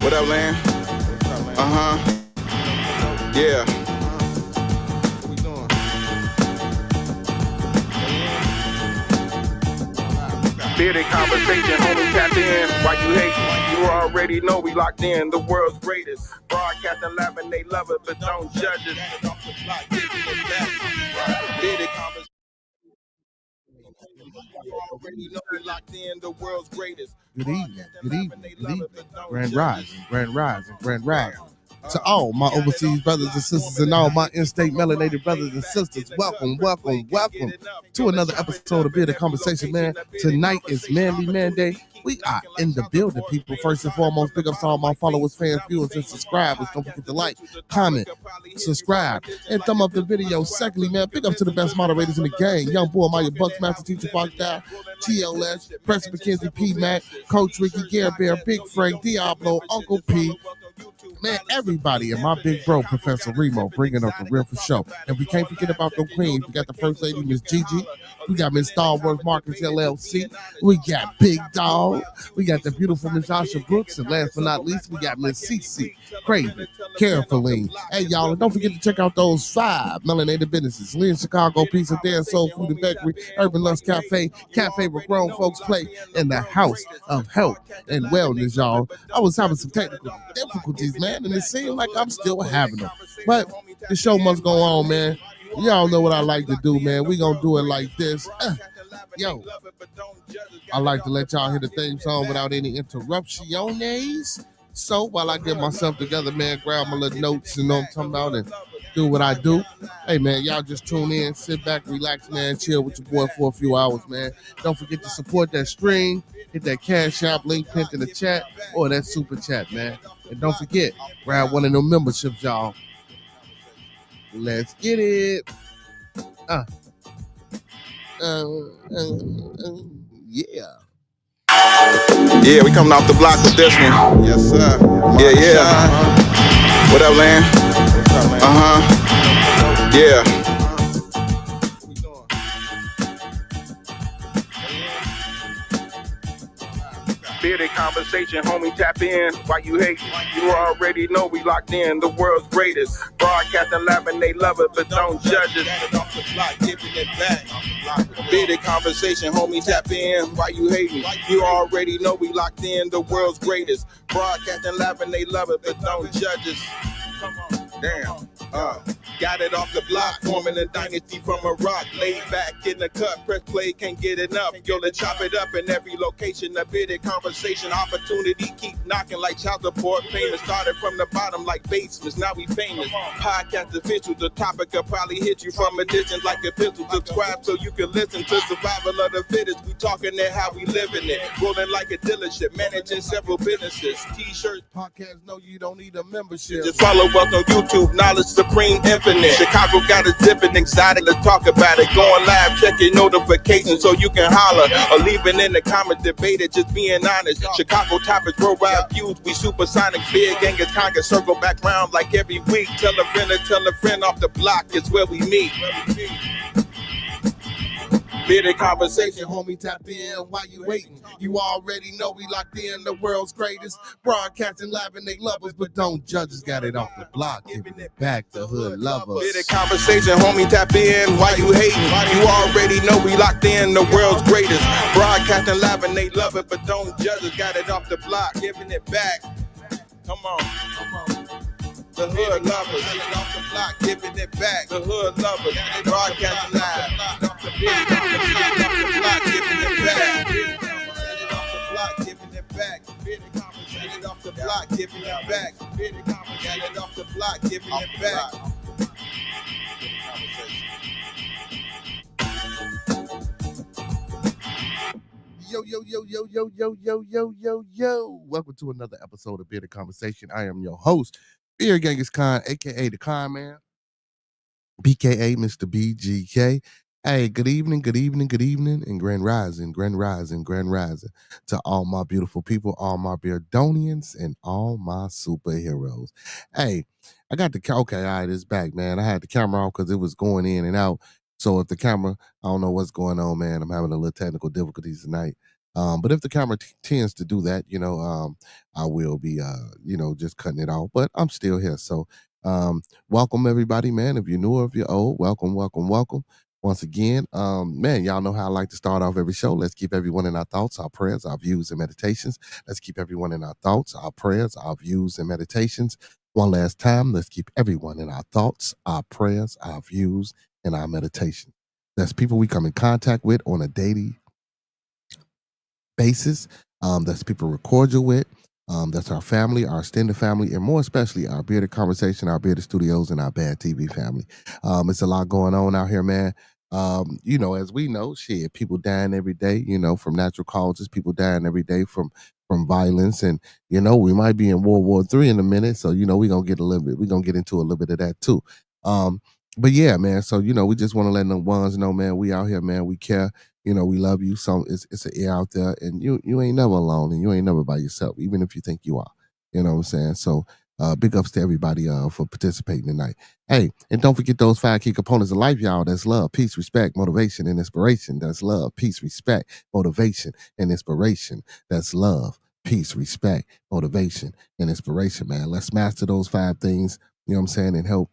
What up, Lan? Yeah. What we doing? Bearded conversation, homie, tap in. Why you hate? You already know we locked in. The world's greatest. Broadcasting live and they love it, but don't judge it. Bearded conversation. You already know we locked in. The world's greatest. Good evening, good evening, good evening. Grand rising, grand rising, grand rising. To all my overseas brothers and sisters and all my in-state melanated brothers and sisters, welcome, welcome, welcome to another episode of Bearded Conversation, man. Tonight is Manly Man Day. We are in the building, people. First and foremost, big ups to all my followers, fans, viewers, and subscribers. Don't forget to like, comment, subscribe, and thumb up the video. Secondly, man, big up to the best moderators in the game. Young boy, Maya Bucks, Master Teacher Foxdown, TLS, Preston McKenzie, P-Mac, Coach Ricky, Gare Bear, Big Frank, Diablo, Uncle P, man, everybody, and my big bro, Professor Remo, bringing up the real for show. And we can't forget about the queens. We got the first lady, Miss Gigi. We got Miss Star Wars Marcus LLC. We got Big Dog. We got the beautiful Miss Asha Brooks. And last but not least, we got Miss CC, Crazy, Carefully. Hey, y'all, and don't forget to check out those 5 melanated businesses. Lee in Chicago, Pizza, Dance, Soul Food and Bakery, Urban Lunch Cafe, Cafe where grown folks play, and the House of Health and Wellness, y'all. I was having some technical difficulties, man, and it seemed like I'm still having them. But the show must go on, man. Y'all know what I like to do, man. We gonna do it like this. Yo, I like to let y'all hear the theme song without any interruptions. So while I get myself together, man, grab my little notes, you know what I'm talking about, and do what I do. Hey, man, y'all just tune in, sit back, relax, man, chill with your boy for a few hours, man. Don't forget to support that stream. Hit that CASHAPP link pinned in the chat or that super chat, man. And don't forget, grab one of them memberships, y'all. Let's get it. Yeah. Yeah, we coming off the block with this one. Yes, sir. Yeah. What up, Lan? Yeah. What we doing? Bearded conversation, homie, tap in. Why you hate? You already know we locked in. The world's greatest. Broadcasting live and they love it, but don't judge it. Off the block, giving it back. Bearded conversation, homie, tap in. Why you hating? You already know we locked in. The world's greatest. Broadcasting live and they love it, but don't judge us. Damn. Got it off the block, forming a dynasty from a rock. Laid back in the cut, press play, can't get enough. Yo, let's chop it up in every location. A bearded conversation, opportunity keep knocking like child support. Famous started from the bottom like basements, now we famous. Podcast official, the topic will probably hit you from a distance like a pistol. Subscribe so you can listen to survival of the fittest. We talking it how we living it. Rolling like a dealership, managing several businesses. T-shirts, Podcast, no, you don't need a membership. just follow us on YouTube, knowledge supreme, infinite. Chicago got it zipping, excited, let's talk about it. Going live, check your notifications so you can holler. Or leaving in the comments, debate it, just being honest. Chicago topics, worldwide views, we supersonic. Big gangers conquer, circle back round like every week. Tell a friend off the block, it's where we meet. Bearded conversation, Homie, tap in. Why you waiting? You already know we locked in. The world's greatest. Broadcasting live and they love us, but don't judge us. Got it off the block, giving it back. The hood love us. Bearded conversation, homie, tap in. Why you hating? You already know we locked in. The world's greatest. Broadcasting live and they love it, but don't judge us. Got it off the block, giving it back. Come on. The hood love us. Got it off the block, giving it back. The hood love us. Broadcasting live. Off the block, giving it back. Set it off the block, giving it back. Set it off the block, giving it back. Got it off the block, giving it back. Yo. Welcome to another episode of Bearded Conversation. I am your host, Beard Genghis Khan, aka the Khan Man, BKA Mr. BGK. Hey, good evening, and grand rising to all my beautiful people, all my Beardonians, and all my superheroes. Hey, I got the okay, all right, it's back, man. I had the camera off because it was going in and out. So if the camera, I don't know what's going on, man. I'm having a little technical difficulties tonight. But if the camera tends to do that, I will be, just cutting it off. But I'm still here. So, welcome everybody, man. If you're new or if you're old, welcome, welcome, welcome. Once again, man, y'all know how I like to start off every show. Let's keep everyone in our thoughts, our prayers, our views, and meditations. Let's keep everyone in our thoughts, our prayers, our views, and meditations. One last time, let's keep everyone in our thoughts, our prayers, our views, and our meditation. That's people we come in contact with on a daily basis. That's people we're cordial with. That's our family, our extended family, and more especially our Bearded Conversation, our Bearded Studios, and our Bad TV family. It's a lot going on out here, man. As we know, shit, people dying every day, from natural causes, people dying every day from violence. And, we might be in World War III in a minute. So, we're gonna get into a little bit of that too. But yeah, man. So, we just want to let the ones know, man, we out here, man. We care. We love you. So it's an air out there, and you ain't never alone, and you ain't never by yourself, even if you think you are. You know what I'm saying? So big ups to everybody for participating tonight. Hey, and don't forget those 5 key components of life, y'all. That's love, peace, respect, motivation, and inspiration. That's love, peace, respect, motivation, and inspiration. That's love, peace, respect, motivation, and inspiration, man. Let's master those 5 things, you know what I'm saying, and help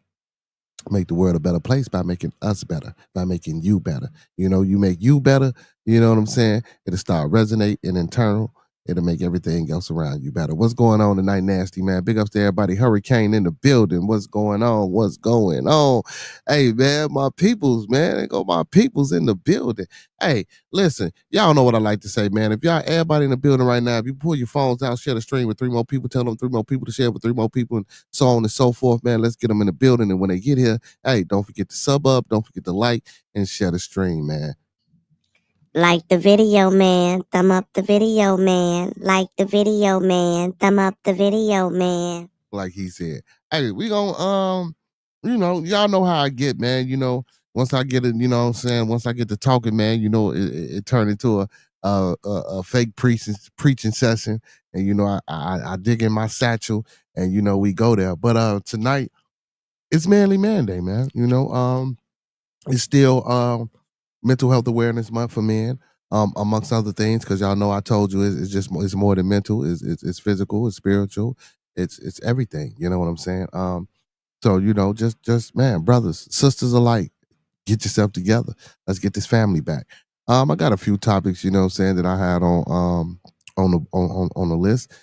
make the world a better place by making us better, by making you better. You make you better, you know what I'm saying? It'll start resonate and internal. It'll make everything else around you better. What's going on tonight, Nasty Man? Big ups to everybody. Hurricane in the building. What's going on? What's going on? Hey, man, my peoples, man. They go my peoples in the building. Hey, listen, y'all know what I like to say, man. If y'all, everybody in the building right now, if you pull your phones out, share the stream with 3 more people, tell them 3 more people to share with 3 more people, and so on and so forth, man. Let's get them in the building. And when they get here, hey, don't forget to sub up, don't forget to like and share the stream, man. Like the video, man. Thumb up the video, man. Like the video, man. Thumb up the video, man. Like he said. Hey, we gonna y'all know how I get, man. Once I get it, you know what I'm saying, once I get to talking, man, it turned into a fake preaching session. And I dig in my satchel and we go there. But tonight it's Manly Man Day, man. It's still Mental Health Awareness Month for men, amongst other things, because y'all know I told you it's more than mental, it's physical, it's spiritual, it's everything. You know what I'm saying? So just man, brothers, sisters alike, get yourself together. Let's get this family back. I got a few topics, you know what I'm saying, that I had on the list.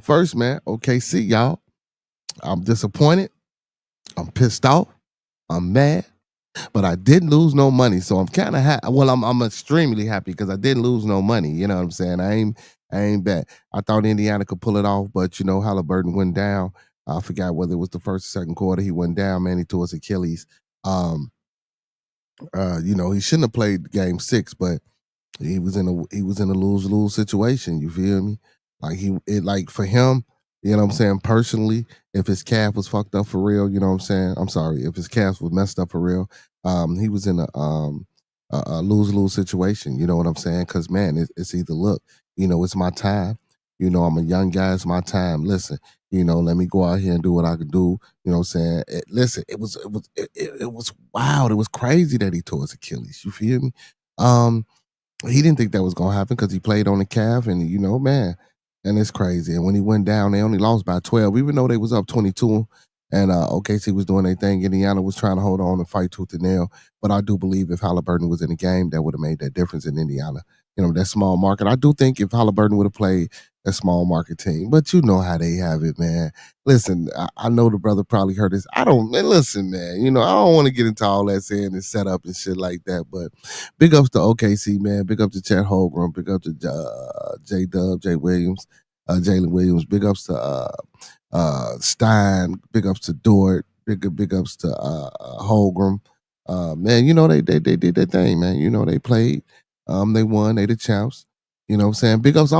First, man, OKC, y'all. I'm disappointed. I'm pissed off. I'm mad. But I didn't lose no money, so I'm kind of happy. Well, I'm extremely happy because I didn't lose no money. You know what I'm saying? I ain't bet. I thought Indiana could pull it off, but Halliburton went down. I forgot whether it was the first or second quarter. He went down, man. He tore his Achilles. He shouldn't have played game 6, but he was in a lose-lose situation. You feel me? Like for him, you know what I'm saying, personally, if his calf was fucked up for real, you know what I'm saying? I'm sorry, if his calf was messed up for real, he was in a lose-lose situation, you know what I'm saying? Cause man, it's either look, it's my time. I'm a young guy, it's my time. Listen, let me go out here and do what I can do. You know what I'm saying? Listen, it was wild. It was crazy that he tore his Achilles. You feel me? He didn't think that was gonna happen because he played on the calf, and man, and it's crazy. And when he went down, they only lost by 12, even though they was up 22. And OKC was doing their thing. Indiana was trying to hold on and fight tooth and nail. But I do believe if Halliburton was in the game, that would have made that difference in Indiana. That small market. I do think if Halliburton would have played a small market team, but you know how they have it, man. Listen, I know the brother probably heard this. Listen, man, I don't want to get into all that saying and set up and shit like that, but big ups to OKC, man. Big up to Chet Holmgren. Big up to J Dub, Jay Williams, Jalen Williams. Big ups to Stein. Big ups to Dort. Big ups to Holmgren. Man, they did their thing, man. They played. They won. They the champs. You know what I'm saying? Big ups to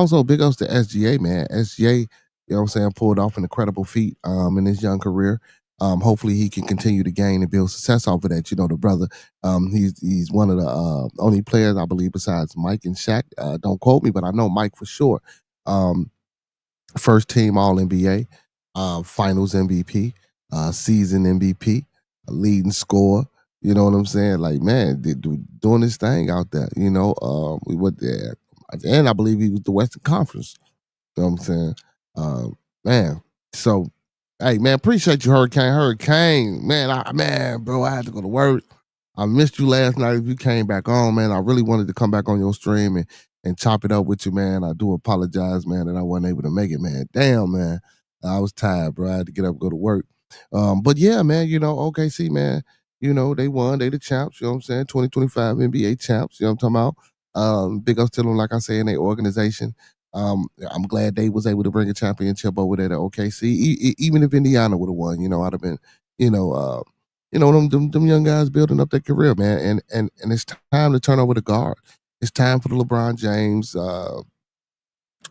SGA, man. SGA, you know what I'm saying, pulled off an incredible feat in his young career. Hopefully he can continue to gain and build success off of that. The brother, he's one of the only players, I believe, besides Mike and Shaq. Don't quote me, but I know Mike for sure. First team All NBA, Finals MVP, season MVP, leading scorer. You know what I'm saying? Like, man, doing this thing out there. We went there. and I believe he was the Western Conference. You know what I'm saying? Man. So, hey, man, appreciate you, Hurricane. Hurricane, man, bro, I had to go to work. I missed you last night. If you came back on, man, I really wanted to come back on your stream and chop it up with you, man. I do apologize, man, that I wasn't able to make it, man. Damn, man. I was tired, bro. I had to get up and go to work. But yeah, man, OKC, man, they won. They the champs, you know what I'm saying? 2025 NBA champs, you know what I'm talking about? Big ups to them, like I say, in their organization. I'm glad they was able to bring a championship over there to OKC. Even if Indiana would have won, I'd have been, them young guys building up their career, man. And it's time to turn over the guard. It's time for the LeBron James,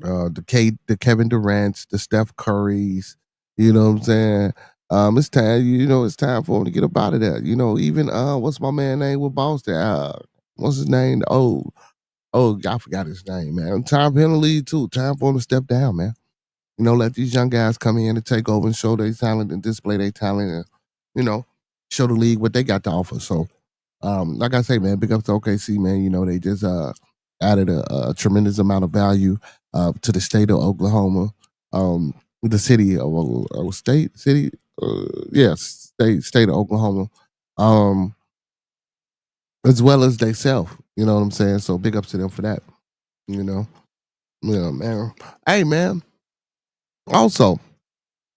the Kevin Durant's, the Steph Curry's. You know what I'm saying? It's time. It's time for him to get up out of that. Even what's my man name with Boston? What's his name? Oh, I forgot his name, man. Time for him to lead too. Time for him to step down, man. Let these young guys come in and take over and show their talent and display their talent and, show the league what they got to offer. So, like I say, man, big up to OKC, man. They just added a tremendous amount of value to the state of Oklahoma, the city of state of Oklahoma, as well as they self. You know what I'm saying? So big ups to them for that. Yeah, man. Hey, man. Also,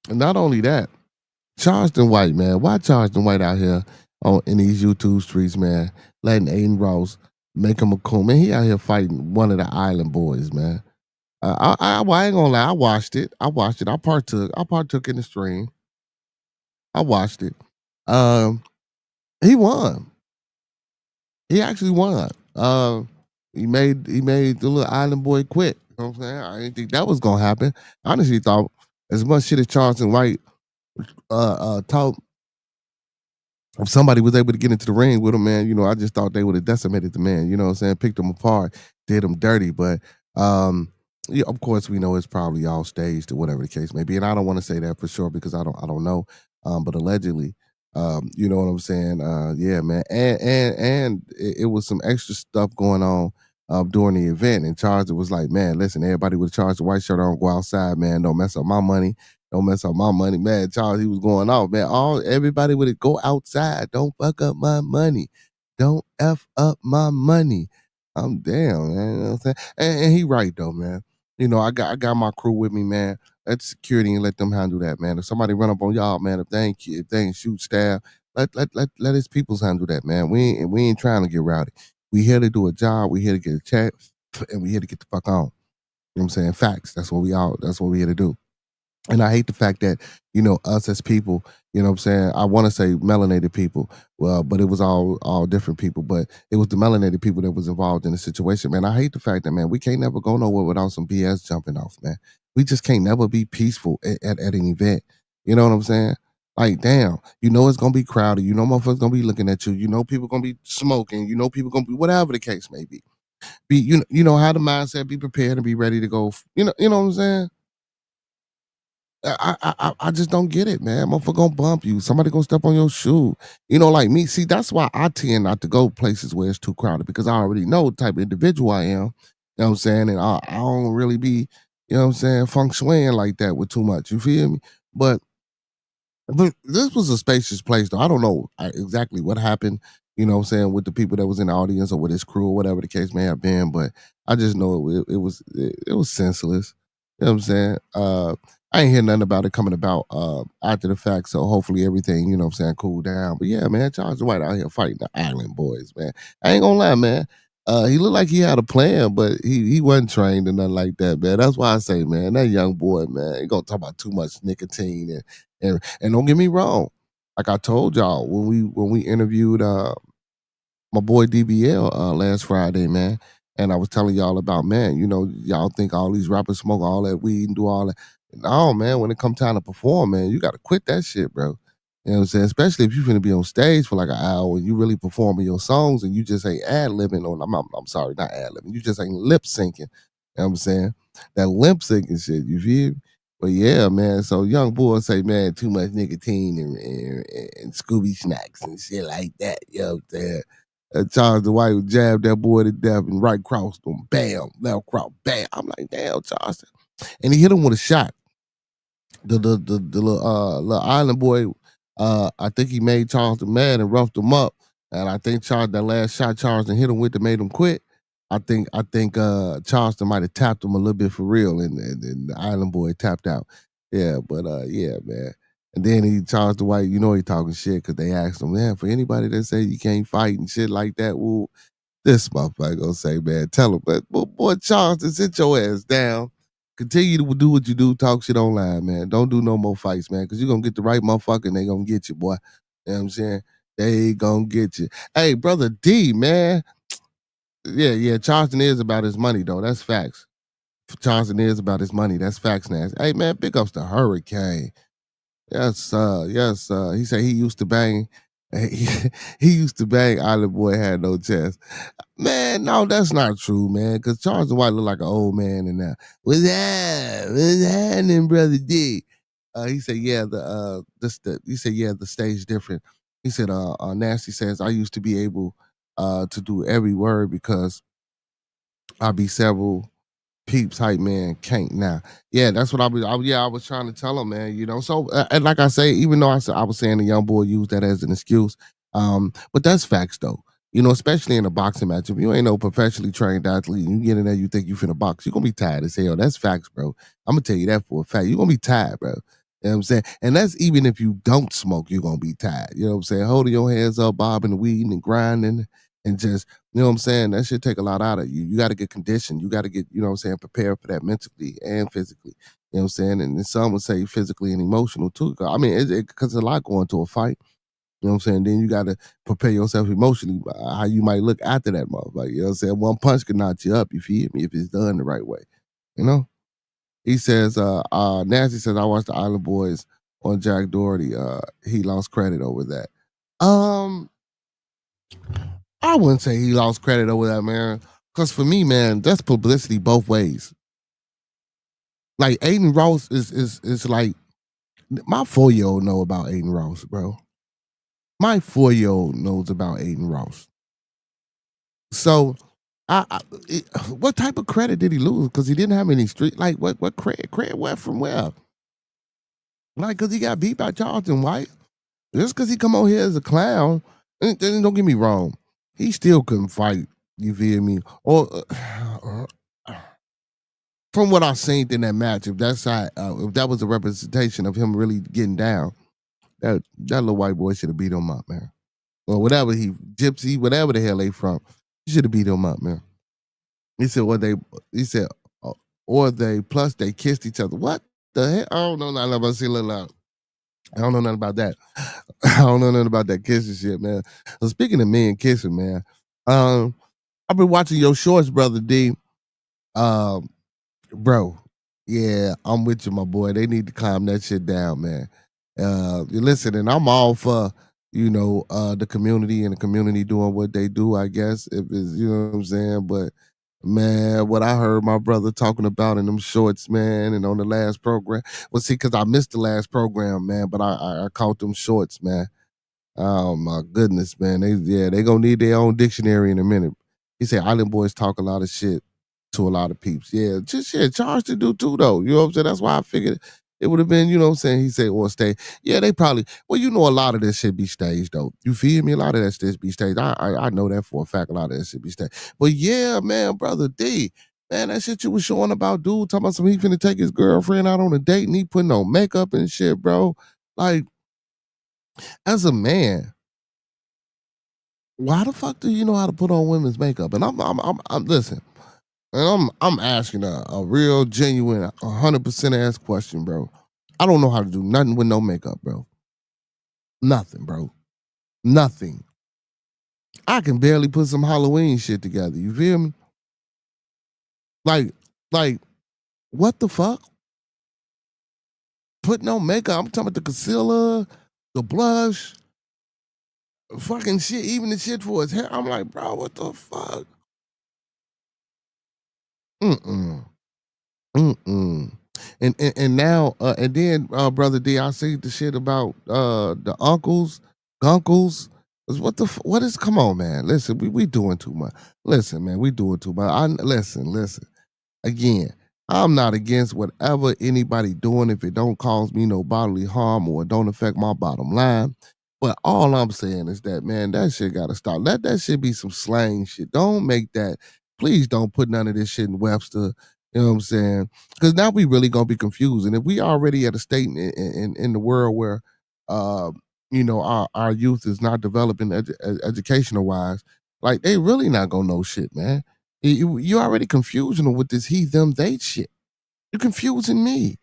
not only that, Charleston Whte, man. Why Charleston Whte out here in these YouTube streets, man, letting Aiden Ross make him a coon, man? He out here fighting one of the Island boys, man. I ain't gonna lie. I watched it. I partook in the stream. I watched it. He won. He actually won. He made the little Island boy quit. You know what I'm saying? I didn't think that was gonna happen. I honestly thought as much shit as Charleston Whte talk, if somebody was able to get into the ring with him, man, I just thought they would have decimated the man. You know what I'm saying? Picked him apart, did him dirty. But yeah, of course, we know it's probably all staged or whatever the case may be. And I don't want to say that for sure because I don't know. But allegedly, you know what I'm saying? Yeah, man. And it was some extra stuff going on during the event. And Charles was like, man, listen, everybody with Charles the white shirt on, go outside, man. Don't mess up my money. Don't mess up my money, man. Charles, he was going off, man. Everybody would go outside. Don't fuck up my money. Don't F up my money. I'm down, man. You know what I'm saying? And he right though, man. I got my crew with me, man. Let security and let them handle that, man. If somebody run up on y'all, man, if they ain't shoot staff, let his peoples handle that, man. We ain't trying to get rowdy. We here to do a job. We here to get a check, and we here to get the fuck on. You know what I'm saying? Facts. That's what we here to do. And I hate the fact that, us as people, you know what I'm saying? I want to say melanated people, well, but it was all different people, but it was the melanated people that was involved in the situation, man. I hate the fact that, man, we can't never go nowhere without some BS jumping off, man. We just can't never be peaceful at an event. You know what I'm saying? Like, damn, it's going to be crowded. Motherfuckers going to be looking at you. People going to be smoking. People going to be, whatever the case may be. You know how the mindset, be prepared and be ready to go. You know what I'm saying? I just don't get it, man. Motherfucker gonna bump you. Somebody gonna step on your shoe. Like me. See, that's why I tend not to go places where it's too crowded because I already know the type of individual I am. You know what I'm saying? And I don't really be, feng shuiing like that with too much. You feel me? But this was a spacious place, though. I don't know exactly what happened, with the people that was in the audience or with his crew or whatever the case may have been. But I just know it was senseless. You know what I'm saying? I ain't hear nothing about it coming about after the fact, so hopefully everything, cooled down. But yeah, man, Charles Whte out here fighting the Island boys, man. I ain't gonna lie, man. He looked like he had a plan, but he wasn't trained or nothing like that, man. That's why I say, man, that young boy, man, he gonna talk about too much nicotine and don't get me wrong. Like I told y'all when we interviewed my boy DBL last Friday, man. And I was telling y'all about, man, y'all think all these rappers smoke all that weed and do all that. No, man, when it come time to perform, man, you got to quit that shit, bro. You know what I'm saying? Especially if you're going to be on stage for like an hour and you really performing your songs and you just ain't ad-libbing, or I'm sorry, not ad-libbing. You just ain't lip-syncing. You know what I'm saying? That lip-syncing shit, you feel me? But yeah, man, so young boys say, man, too much nicotine and Scooby snacks and shit like that. You know what I'm saying? Charles the White would jab that boy to death and right cross him, bam, left cross, bam. I'm like, damn, Charleston. And he hit him with a shot. The little island boy, I think he made Charleston mad and roughed him up. And I think that last shot Charleston hit him with that made him quit. I think Charleston might have tapped him a little bit for real, and the island boy tapped out. Yeah, but yeah, man. And then Charleston White, he talking shit because they asked him, man, for anybody that say you can't fight and shit like that, well, this motherfucker gonna say, man, tell him, but boy, Charleston, sit your ass down. Continue to do what you do, talk shit online, man. Don't do no more fights, man, because you're gonna get the right motherfucker and they gonna get you, boy. You know what I'm saying? They gonna get you. Hey, brother D, man. Yeah, Charleston is about his money, though. That's facts. Charleston is about his money. That's facts, Nas. Hey, man, big ups to Hurricane. Yes. He said he used to bang. He used to bang. Island Boy had no chance. Man, no, that's not true, man. Because Charleston White look like an old man in there. What's happening, brother D? He said, yeah, the stage different. He said, Nasty says, I used to be able to do every word because I be several peeps hype man can't now. Yeah, that's what I was trying to tell him, man. So and like I say, even though I was saying the young boy used that as an excuse, but that's facts though. Especially in a boxing match. If you ain't no professionally trained athlete and you get in there, you think you finna box, you're gonna be tired as hell. That's facts, bro. I'm gonna tell you that for a fact. You're gonna be tired, bro. You know what I'm saying? And that's even if you don't smoke, you're gonna be tired. You know what I'm saying? Holding your hands up, bobbing, weeding, and grinding, and just you know what I'm saying? That should take a lot out of you. You got to get conditioned. You got to get, prepared for that mentally and physically. You know what I'm saying? And some would say physically and emotional too. I mean, because there's a lot going to a fight. You know what I'm saying? Then you got to prepare yourself emotionally how you might look after that motherfucker. You know what I'm saying? One punch can knock you up, you feel me, if it's done the right way. You know? He says, Nasty says, I watched the Island Boys on Jack Doherty. He lost credit over that. I wouldn't say he lost credit over that, man. Because for me, man, that's publicity both ways. Like Aiden Ross is like my 4-year-old know about Aiden Ross, bro. My 4-year-old knows about Aiden Ross. So, what type of credit did he lose? Because he didn't have any street. Like what credit? Credit what from where? Like because he got beat by Charleston White. Just because he come on here as a clown, and don't get me wrong, he still couldn't fight. You feel me? Or from what I seen in that match, if that was a representation of him really getting down, that little white boy should have beat him up, man. Or whatever gypsy, whatever the hell they from, he should have beat him up, man. He said, or they plus they kissed each other. What the hell? I don't know nothing about I don't know nothing about that. I don't know nothing about that kissing shit, man. So speaking of men kissing, man, I've been watching your shorts, brother D. Bro, yeah, I'm with you, my boy. They need to calm that shit down, man. Listen, and I'm all for the community and the community doing what they do. I guess if it's what I'm saying, but man, what I heard my brother talking about in them shorts, man, and on the last program. Well, see, because I missed the last program, man, but I caught them shorts, man. Oh my goodness, man. They gonna need their own dictionary in a minute. He said Island Boys talk a lot of shit to a lot of peeps. Yeah, just shit. Charge to do too, though. You know what I'm saying? That's why I figured it would have been, you know what I'm saying? He said, or stay. Yeah, they probably, well, a lot of this shit be staged, though. You feel me? A lot of that shit be staged. I know that for a fact. A lot of that shit be staged. But yeah, man, brother D, man, that shit you was showing about dude talking about he finna take his girlfriend out on a date and he putting on makeup and shit, bro. Like, as a man, why the fuck do you know how to put on women's makeup? And I'm listen, and I'm asking a real genuine 100% ass question, bro. I don't know how to do nothing with no makeup, bro. Nothing, bro. Nothing. I can barely put some Halloween shit together. You feel me? Like, what the fuck? Put no makeup. I'm talking about the concealer, the blush, fucking shit, even the shit for his hair. I'm like, bro, what the fuck? Mm-mm. Mm-mm. And now and then brother D, I see the shit about the gunkles. What is? Come on, man. Listen, we doing too much. Listen, man, we doing too much. Listen. Again, I'm not against whatever anybody doing if it don't cause me no bodily harm or it don't affect my bottom line. But all I'm saying is that, man, that shit gotta stop. Let that shit be some slang shit. Don't make that. Please don't put none of this shit in Webster. You know what I'm saying? Because now we really gonna be confused. And if we already at a state in the world where, uh, our youth is not developing educational wise, like they really not gonna know shit, man. You already confusing them with this he, them, they shit. You're confusing me.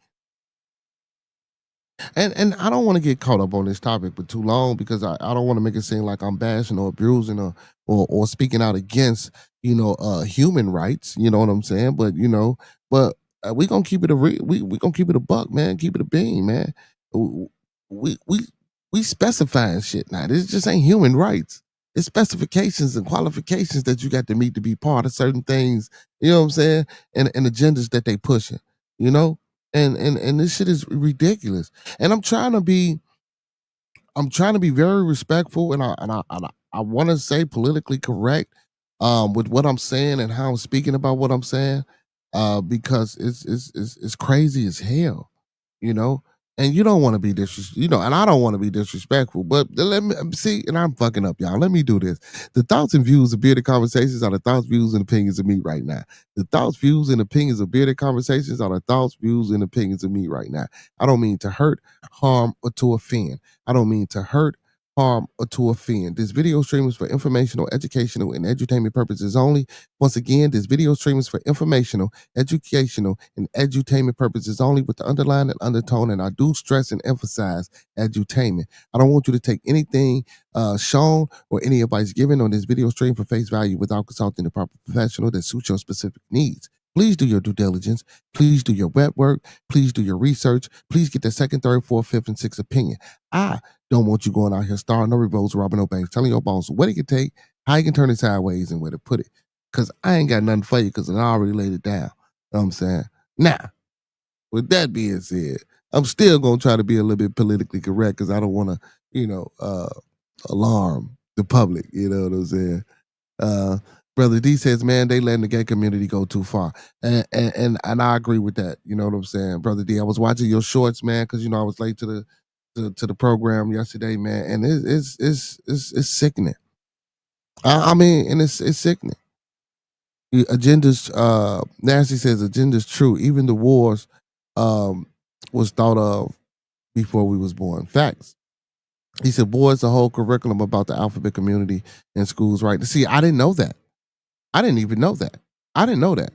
And I don't want to get caught up on this topic for too long because I don't want to make it seem like I'm bashing or abusing or speaking out against, human rights. You know what I'm saying? But we gonna keep it we gonna keep it a buck, man. Keep it a bean, man. W- We we we specifying shit now. This just ain't human rights. It's specifications and qualifications that you got to meet to be part of certain things. You know what I'm saying? And agendas that they pushing. You know, and this shit is ridiculous. And I'm trying to be very respectful, and I want to say politically correct with what I'm saying and how I'm speaking about what I'm saying, because it's crazy as hell, you know. And you don't want to be and I don't want to be disrespectful. But let me see, and I'm fucking up, y'all. Let me do this. The thoughts and views of Bearded Conversations are the thoughts, views, and opinions of me right now. The thoughts, views, and opinions of Bearded Conversations are the thoughts, views, and opinions of me right now. I don't mean to hurt, harm, or to offend. I don't mean to hurt, harm, or to offend. This video stream is for informational, educational, and edutainment purposes only. Once again, this video stream is for informational, educational, and edutainment purposes only with the underline and undertone, and I do stress and emphasize edutainment. I don't want you to take anything shown or any advice given on this video stream for face value without consulting the proper professional that suits your specific needs. Please do your due diligence. Please do your web work. Please do your research. Please get the second, third, fourth, fifth, and sixth opinion. I don't want you going out here starring no revolts, robbing no banks, telling your boss what he can take, how he can turn it sideways, and where to put it. Because I ain't got nothing for you because I already laid it down. You know what I'm saying? Now, with that being said, I'm still going to try to be a little bit politically correct because I don't want to, alarm the public. You know what I'm saying? Uh, Brother D says, man, they letting the gay community go too far. And I agree with that. You know what I'm saying? Brother D, I was watching your shorts, man, because, I was late to the program yesterday, man. And it's sickening. I mean, and it's sickening. Agendas, Nasty says agenda's true. Even the wars um, was thought of before we was born. Facts. He said, boy, it's a whole curriculum about the alphabet community in schools, right? See, I didn't know that. I didn't even know that. I didn't know that.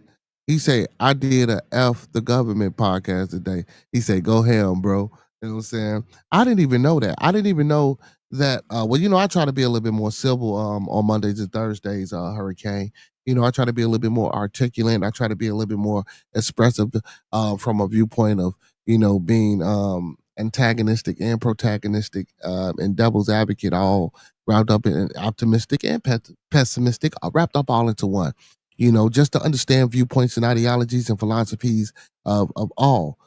He said, I did a F the government podcast today. He said, go ham, bro. You know what I'm saying? I didn't even know that. I didn't even know that. I try to be a little bit more civil on Mondays and Thursdays, Hurricane. I try to be a little bit more articulate. I try to be a little bit more expressive from a viewpoint of, being antagonistic and protagonistic and devil's advocate all wrapped up in optimistic and pessimistic, wrapped up all into one. Just to understand viewpoints and ideologies and philosophies of all.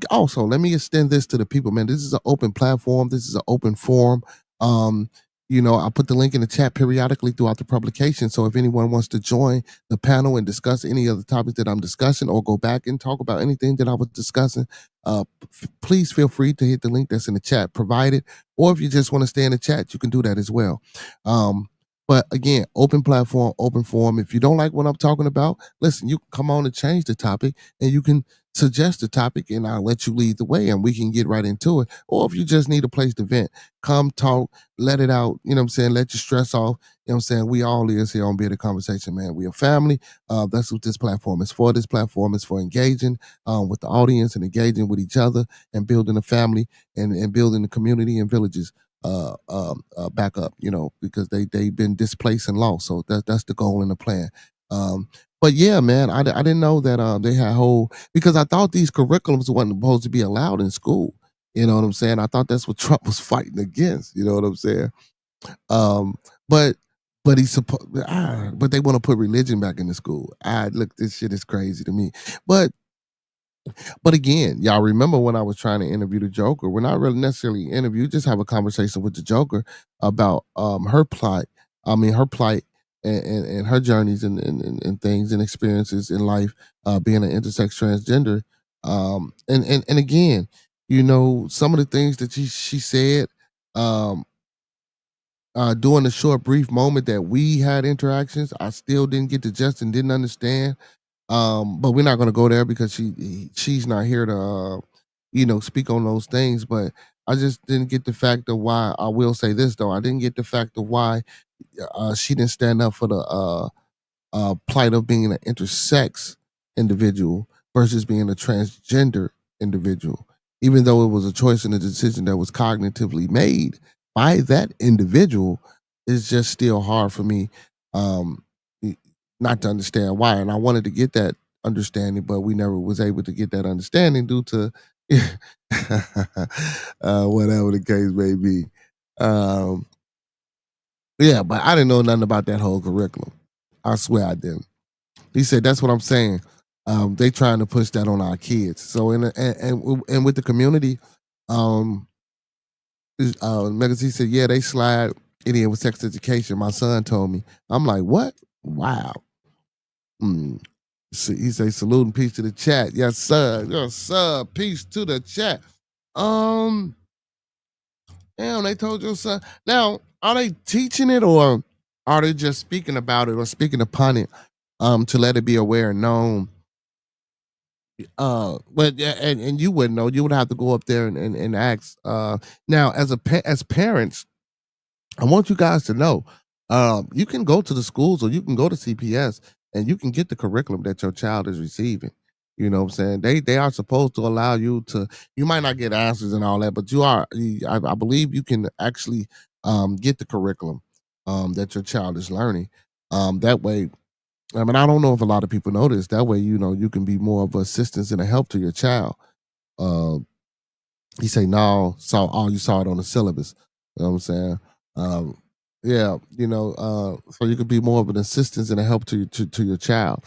Also, let me extend this to the people, man. This is an open platform. This is an open forum. Um, I put the link in the chat periodically throughout the publication. So if anyone wants to join the panel and discuss any of the topics that I'm discussing or go back and talk about anything that I was discussing, please feel free to hit the link that's in the chat provided. Or if you just want to stay in the chat, you can do that as well. But again, open platform, open forum. If you don't like what I'm talking about, listen, you can come on and change the topic and you can suggest the topic and I'll let you lead the way and we can get right into it. Or if you just need a place to vent, come talk, let it out, you know what I'm saying? Let your stress off. You know what I'm saying? We all is here on Bearded Conversation, man. We a family. That's what this platform is for. This platform is for engaging with the audience and engaging with each other and building a family and building the community and villages back up, because they've been displaced and lost. So that's the goal and the plan. But yeah, man, I didn't know that they had whole because I thought these curriculums wasn't supposed to be allowed in school. You know what I'm saying? I thought that's what Trump was fighting against. You know what I'm saying? Um, but but he's supposed, but they want to put religion back in the school. Look, this shit is crazy to me. But But again, y'all remember when I was trying to interview the Joker, we're not really necessarily interview, just have a conversation with the Joker about her plight. I mean her plight and her journeys and things and experiences in life, being an intersex transgender. And again, some of the things that she said, um, during the short brief moment that we had interactions, I still didn't get to Justin, didn't understand. But we're not gonna go there because she's not here to speak on those things. But I just didn't get the fact of why. I will say this though, I didn't get the fact of why she didn't stand up for the plight of being an intersex individual versus being a transgender individual. Even though it was a choice and a decision that was cognitively made by that individual, it's just still hard for me um, not to understand why. And I wanted to get that understanding, but we never was able to get that understanding due to whatever the case may be. Um, yeah, but I didn't know nothing about that whole curriculum. I swear I didn't. He said, "That's what I'm saying. They trying to push that on our kids." So and with the community, um, Legacy said, "Yeah, they slide it in with sex education." My son told me. I'm like, "What? Wow." Mm. So he say, "Salute and peace to the chat." Yes, sir. Yes, sir. Peace to the chat. Um, Damn, they told your son. Now, are they teaching it or are they just speaking about it or speaking upon it to let it be aware and known? But yeah, and you wouldn't know. You would have to go up there and ask. Now, as parents, I want you guys to know, you can go to the schools or you can go to CPS and you can get the curriculum that your child is receiving. You know what I'm saying? They are supposed to allow you to. You might not get answers and all that, but I believe you can actually get the curriculum that your child is learning. That way, I mean, I don't know if a lot of people know this. That way, you can be more of assistance and a help to your child. Uh, he say, no, you saw it on the syllabus. You know what I'm saying? Um, yeah, so you could be more of an assistance and a help to your child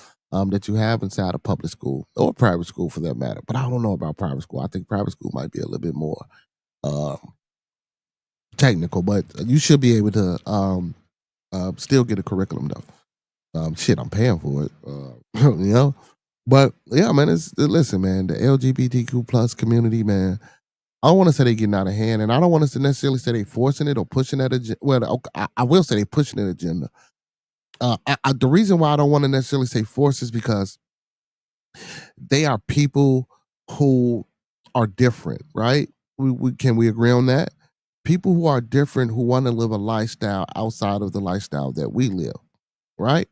that you have inside a public school or private school for that matter. But I don't know about private school. I think private school might be a little bit more um, technical, but you should be able to still get a curriculum though. Shit, I'm paying for it. You know, but yeah, man. Listen, man. The LGBTQ plus community, man. I don't want to say they getting out of hand, and I don't want us to necessarily say they forcing it or pushing that agenda. Well, okay, I will say they pushing an agenda. The reason why I don't want to necessarily say force is because they are people who are different, right? We agree on that? People who are different who want to live a lifestyle outside of the lifestyle that we live, right?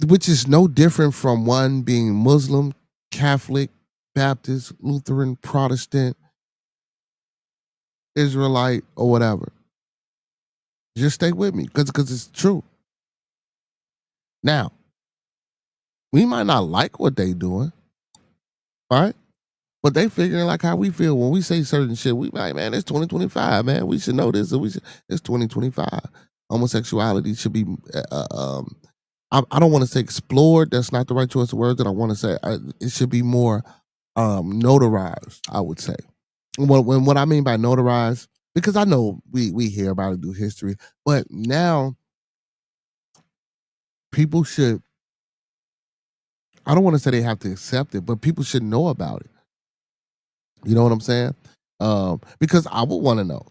Which is no different from one being Muslim, Catholic, Baptist, Lutheran, Protestant, Israelite, or whatever. Just stay with me, because it's true. Now, we might not like what they doing, right? But they figuring like how we feel when we say certain shit. We like, man, it's 2025, man. We should know this. It's 2025. Homosexuality should be I don't want to say explored. That's not the right choice of words that I want to say. It should be more notarized, I would say. What I mean by notarized, because I know we hear about it through history, but now people should, I don't want to say they have to accept it, but people should know about it. You know what I'm saying? Because I would want to know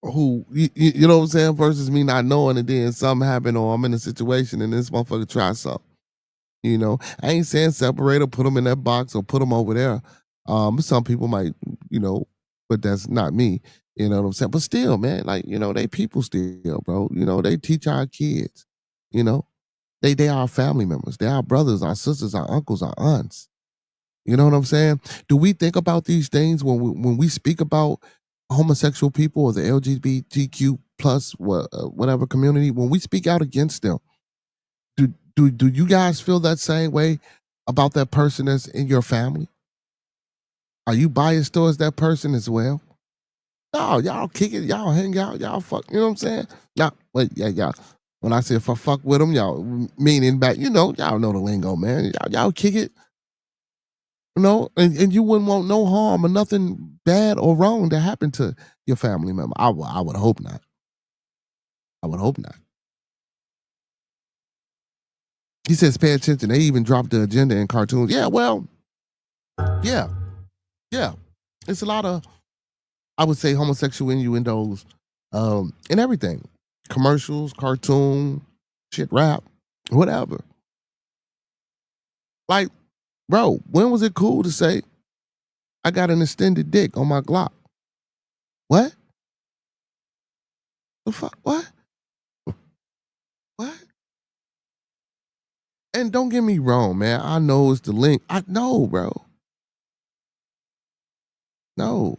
who you know what I'm saying versus me not knowing and then something happen or I'm in a situation and this motherfucker try something. You know, I ain't saying separate or put them in that box or put them over there. Some people might, but that's not me. You know what I'm saying? But still, man, like, they people still, bro. They teach our kids. You know, they are our family members. They are our brothers, our sisters, our uncles, our aunts. You know what I'm saying? Do we think about these things when we speak about homosexual people or the LGBTQ plus whatever community? When we speak out against them, do you guys feel that same way about that person that's in your family? Are you biased towards that person as well? No, y'all kick it, y'all hang out, y'all fuck. You know what I'm saying? Nah, wait, yeah. When I say if I fuck with them, y'all meaning back, y'all know the lingo, man. Y'all kick it, and you wouldn't want no harm or nothing bad or wrong to happen to your family member. I would hope not. I would hope not. He says, pay attention. They even dropped the agenda in cartoons. Yeah, well, yeah. It's a lot of, I would say, homosexual innuendos and everything. Commercials, cartoon, shit, rap, whatever. Like, bro, when was it cool to say, I got an extended dick on my Glock? What? The fuck? What? What? And don't get me wrong, man. I know it's the link. I know, bro. No.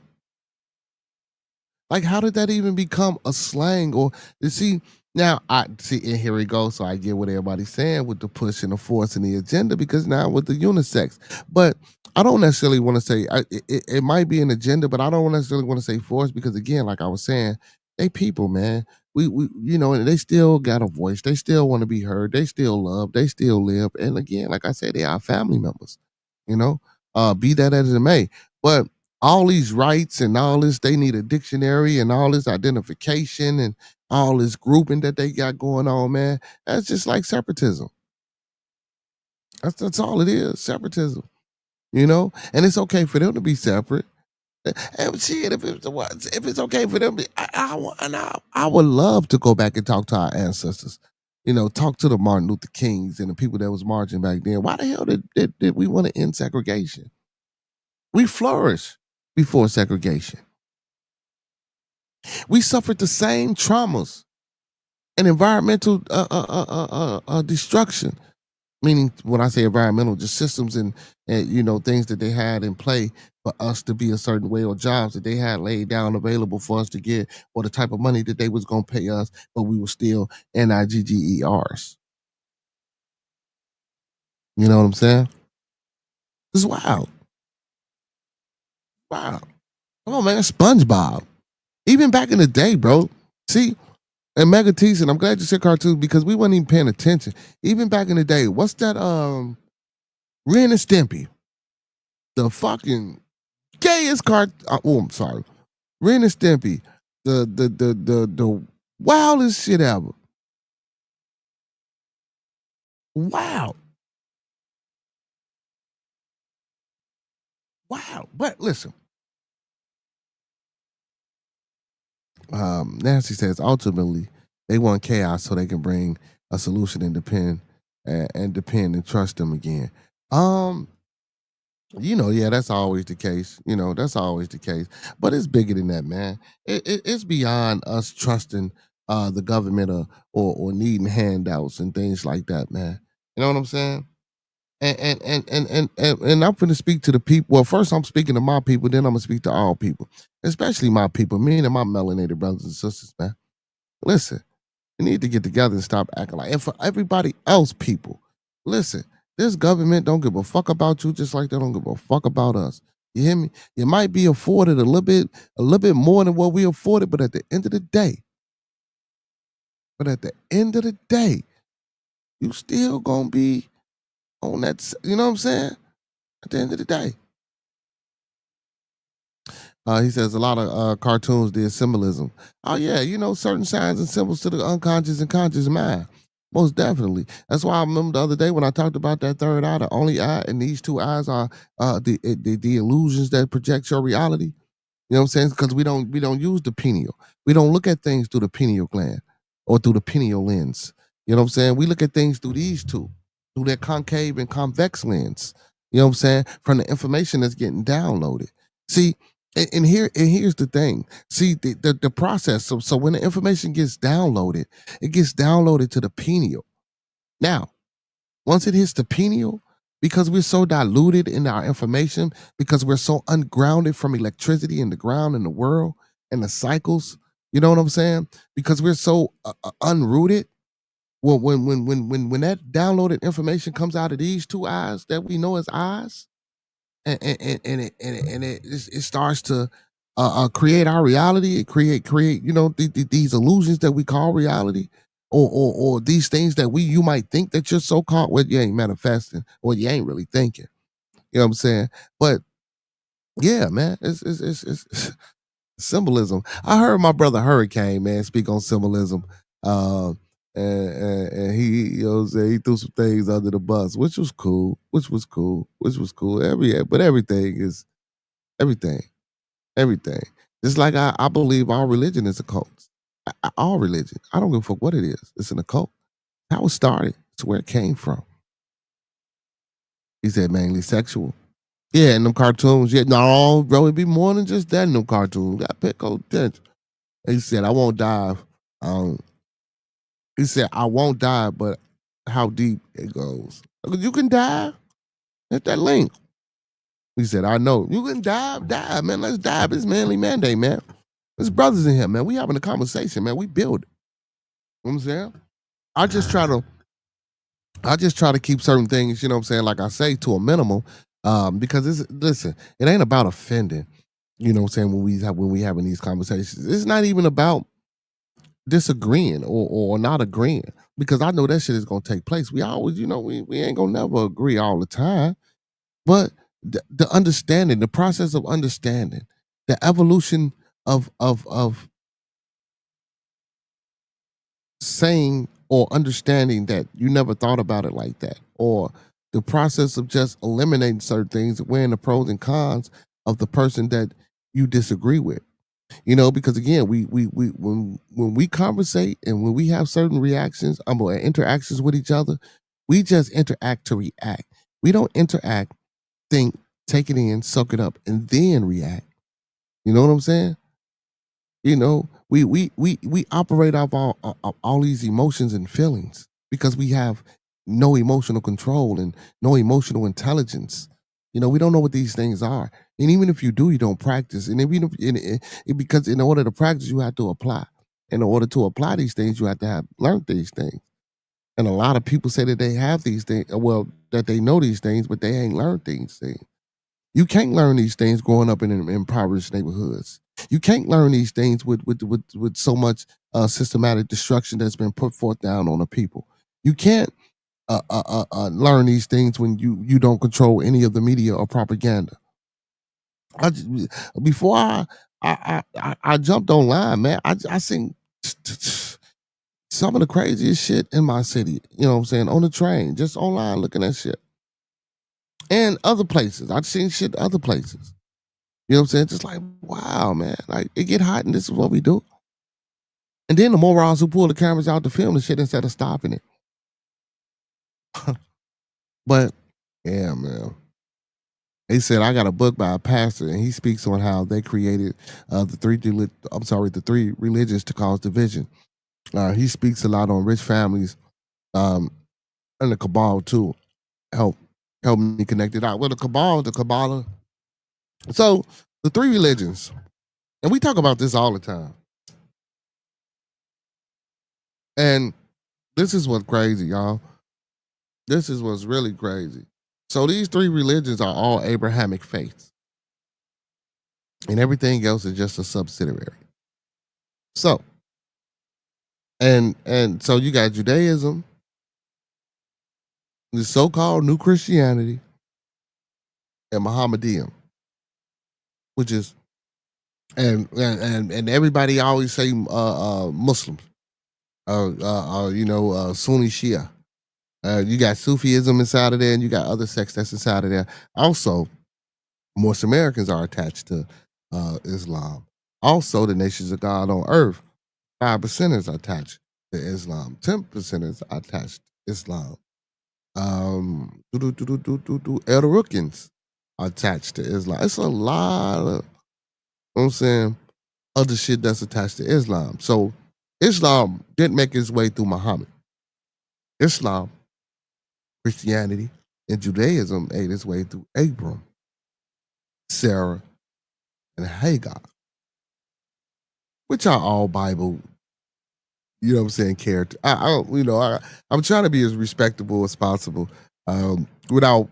Like, how did that even become a slang? Or you see, now I see, and here we go. So I get what everybody's saying with the push and the force and the agenda, because now with the unisex. But I don't necessarily want to say it might be an agenda, but I don't necessarily want to say force, because again, like I was saying, they people, man. We and they still got a voice. They still want to be heard. They still love. They still live. And again, like I said, they are family members. You know, be that as it may. But all these rights and all this, they need a dictionary and all this identification and all this grouping that they got going on, man. That's just like separatism. That's all it is, separatism. And it's okay for them to be separate. And shit, if it's okay for them, I would love to go back and talk to our ancestors. Talk to the Martin Luther Kings and the people that was marching back then. Why the hell did we want to end segregation? We flourished before segregation. We suffered the same traumas and environmental destruction. Meaning, when I say environmental, just systems and things that they had in play for us to be a certain way, or jobs that they had laid down available for us to get, or the type of money that they was gonna pay us, but we were still NIGGERs. You know what I'm saying? It's wild. Wow. Come on, man. SpongeBob. Even back in the day, bro. See, and Mega Tees, and I'm glad you said cartoons, because we wasn't even paying attention. Even back in the day, what's that? Ren and Stimpy. The fucking gayest I'm sorry. Ren and Stimpy. The wildest shit ever. Wow. Wow. But listen. Nancy says ultimately they want chaos so they can bring a solution and depend and trust them again. Yeah, that's always the case. That's always the case. But it's bigger than that, man. It's beyond us trusting the government or needing handouts and things like that, man. You know what I'm saying? And I'm going to speak to the people. Well, first I'm speaking to my people, then I'm gonna speak to all people, especially my people, me and my melanated brothers and sisters, man. Listen, we need to get together and stop acting like. And for everybody else, people, listen. This government don't give a fuck about you, just like they don't give a fuck about us. You hear me? You might be afforded a little bit more than what we afforded, but at the end of the day, you still gonna be on that. You know what I'm saying? At the end of the day. He says a lot of cartoons did symbolism. Oh yeah, certain signs and symbols to the unconscious and conscious mind. Most definitely. That's why I remember the other day when I talked about that third eye, the only eye, and these two eyes are the illusions that project your reality. You know what I'm saying? Because we don't use the pineal. We don't look at things through the pineal gland or through the pineal lens. You know what I'm saying? We look at things through these two, through that concave and convex lens. You know what I'm saying? From the information that's getting downloaded. See, and here's the thing. See, the process. So when the information gets downloaded, it gets downloaded to the pineal. Now, once it hits the pineal, because we're so diluted in our information, because we're so ungrounded from electricity in the ground in the world and the cycles, you know what I'm saying? Because we're so unrooted. Well, when that downloaded information comes out of these two eyes that we know as eyes, and it starts to create our reality. It create these illusions that we call reality. or these things that you might think that you're so called, well, you ain't manifesting, or you ain't really thinking. You know what I'm saying? But yeah, man, it's symbolism. I heard my brother Hurricane, man, speak on symbolism. And he, you know what I'm saying, he threw some things under the bus, which was cool. But everything is everything. Everything. Just like I believe our religion is a cult. All religion. I don't give a fuck what it is. It's an occult. How it started. It's where it came from. He said mainly sexual. Yeah, in them cartoons. Yeah, no, bro, it'd be more than just that in them cartoons. Got pick attention. He said, I won't dive. He said, I won't die, but how deep it goes. You can dive at that length. He said, I know. You can dive, man. Let's dive. It's manly mandate, man. There's brothers in here, man. We having a conversation, man. We build it. You know what I'm saying? I just try to keep certain things, you know what I'm saying, like I say, to a minimum. Because listen, it ain't about offending, you know what I'm saying, when we having these conversations. It's not even about disagreeing or not agreeing, because I know that shit is gonna take place. We always, we ain't gonna never agree all the time. But the understanding, the process of understanding, the evolution of saying or understanding that you never thought about it like that, or the process of just eliminating certain things, weighing the pros and cons of the person that you disagree with. Because again, we when we conversate and when we have certain reactions, or interactions with each other, we just interact to react. We don't interact, think, take it in, soak it up, and then react. You know what I'm saying? We operate off all these emotions and feelings because we have no emotional control and no emotional intelligence. We don't know what these things are, and even if you do, you don't practice. And even because in order to practice, you have to apply. In order to apply these things, you have to have learned these things. And a lot of people say that they have these things, well, that they know these things, but they ain't learned these things. You can't learn these things growing up in impoverished neighborhoods. You can't learn these things with so much systematic destruction that's been put forth down on the people. You can't learn these things when you don't control any of the media or propaganda. Before I jumped online, man, I seen some of the craziest shit in my city. You know what I'm saying? On the train, just online, looking at shit, and other places. I've seen shit other places. You know what I'm saying? Just like, wow, man. Like, it get hot and this is what we do. And then the morons who pull the cameras out to film the shit instead of stopping it. But, yeah, man. He said, I got a book by a pastor, and he speaks on how they created the three religions to cause division. He speaks a lot on rich families and the cabal, too. Help me connect it out. Well, the Kabbalah. So, the three religions, and we talk about this all the time. And this is what's crazy, y'all. This is what's really crazy. So these three religions are all Abrahamic faiths. And everything else is just a subsidiary. So, and so you got Judaism, the so-called New Christianity, and Mohammedan, which is and everybody always say Muslims, Sunni Shia. You got Sufism inside of there, and you got other sects that's inside of there. Also, most Americans are attached to Islam. Also, the nations of God on earth, 5% are attached to Islam. 10% are attached to Islam. Elderukins are attached to Islam. It's a lot of, you know what I'm saying, other shit that's attached to Islam. So Islam didn't make its way through Muhammad. Islam, Christianity, and Judaism made its way through Abram, Sarah, and Hagar, which are all Bible, you know what I'm saying, character. I'm trying to be as respectable as possible without,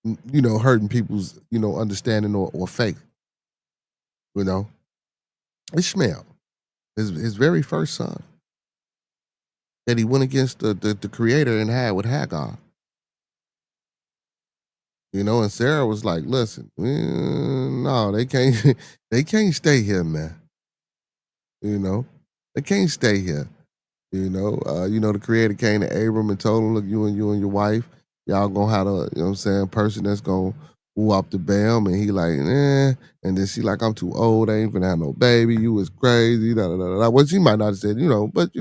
hurting people's, understanding or faith. Ishmael, his very first son. that he went against the creator and had with Hagar. And Sarah was like, listen, no, they can't they can't stay here, man. They can't stay here. The creator came to Abram and told him, look, you and your wife, y'all gonna have a, person that's gonna woo up the bam. And he like, eh. And then she like, I'm too old, I ain't finna have no baby, you was crazy, da da da da. Well, she might not have said, but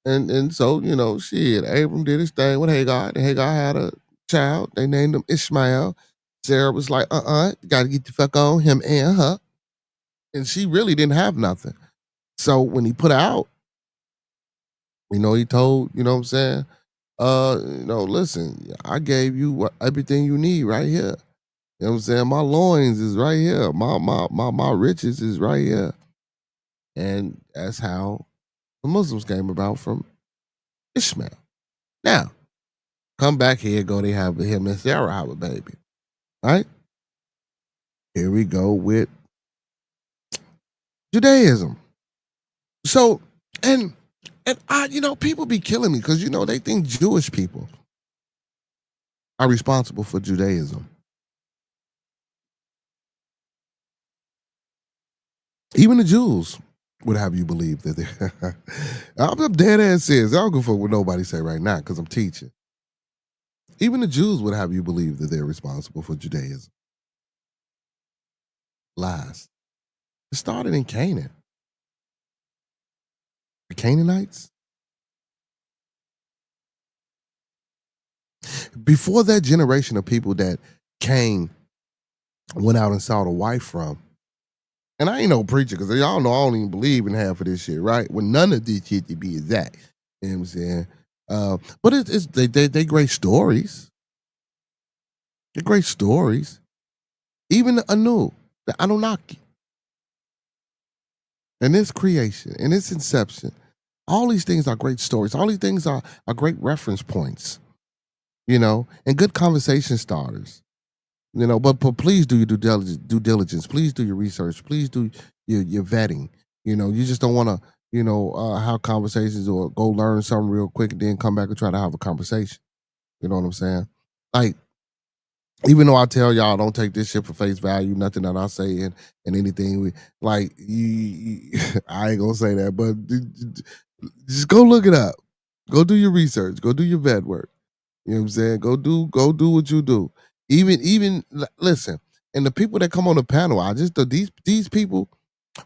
and so, shit, Abram did his thing with Hagar, and Hagar had a child. They named him Ishmael. Sarah was like, gotta get the fuck on him and her. And she really didn't have nothing. So when he put her out, he told, listen, I gave you everything you need right here. You know what I'm saying? My loins is right here. My riches is right here. And that's how the Muslims came about from Ishmael. Now, come back here, they have him and Sarah have a baby. Right? Here we go with Judaism. So, and I, people be killing me because, they think Jewish people are responsible for Judaism. Even the Jews would have you believe that they're. I'm dead ass serious. I don't give a fuck what nobody say right now because I'm teaching. Even the Jews would have you believe that they're responsible for Judaism. Lies. It started in Canaan. The Canaanites. Before that generation of people that Cain went out and sought a wife from, and I ain't no preacher because y'all know I don't even believe in half of this shit, right? When none of this shit to be exact. You know what I'm saying? But it's they great stories. They're great stories. Even the Anu, the Anunnaki, and its creation, and its inception. All these things are great stories. All these things are great reference points, and good conversation starters. But please do your due diligence. Please do your research. Please do your vetting. You just don't want to, have conversations or go learn something real quick and then come back and try to have a conversation. You know what I'm saying? Like, even though I tell y'all don't take this shit for face value, nothing that I say and anything, I ain't gonna say that, but just go look it up. Go do your research. Go do your vet work. You know what I'm saying? Go do what you do. Even listen, and the people that come on the panel, I just these people.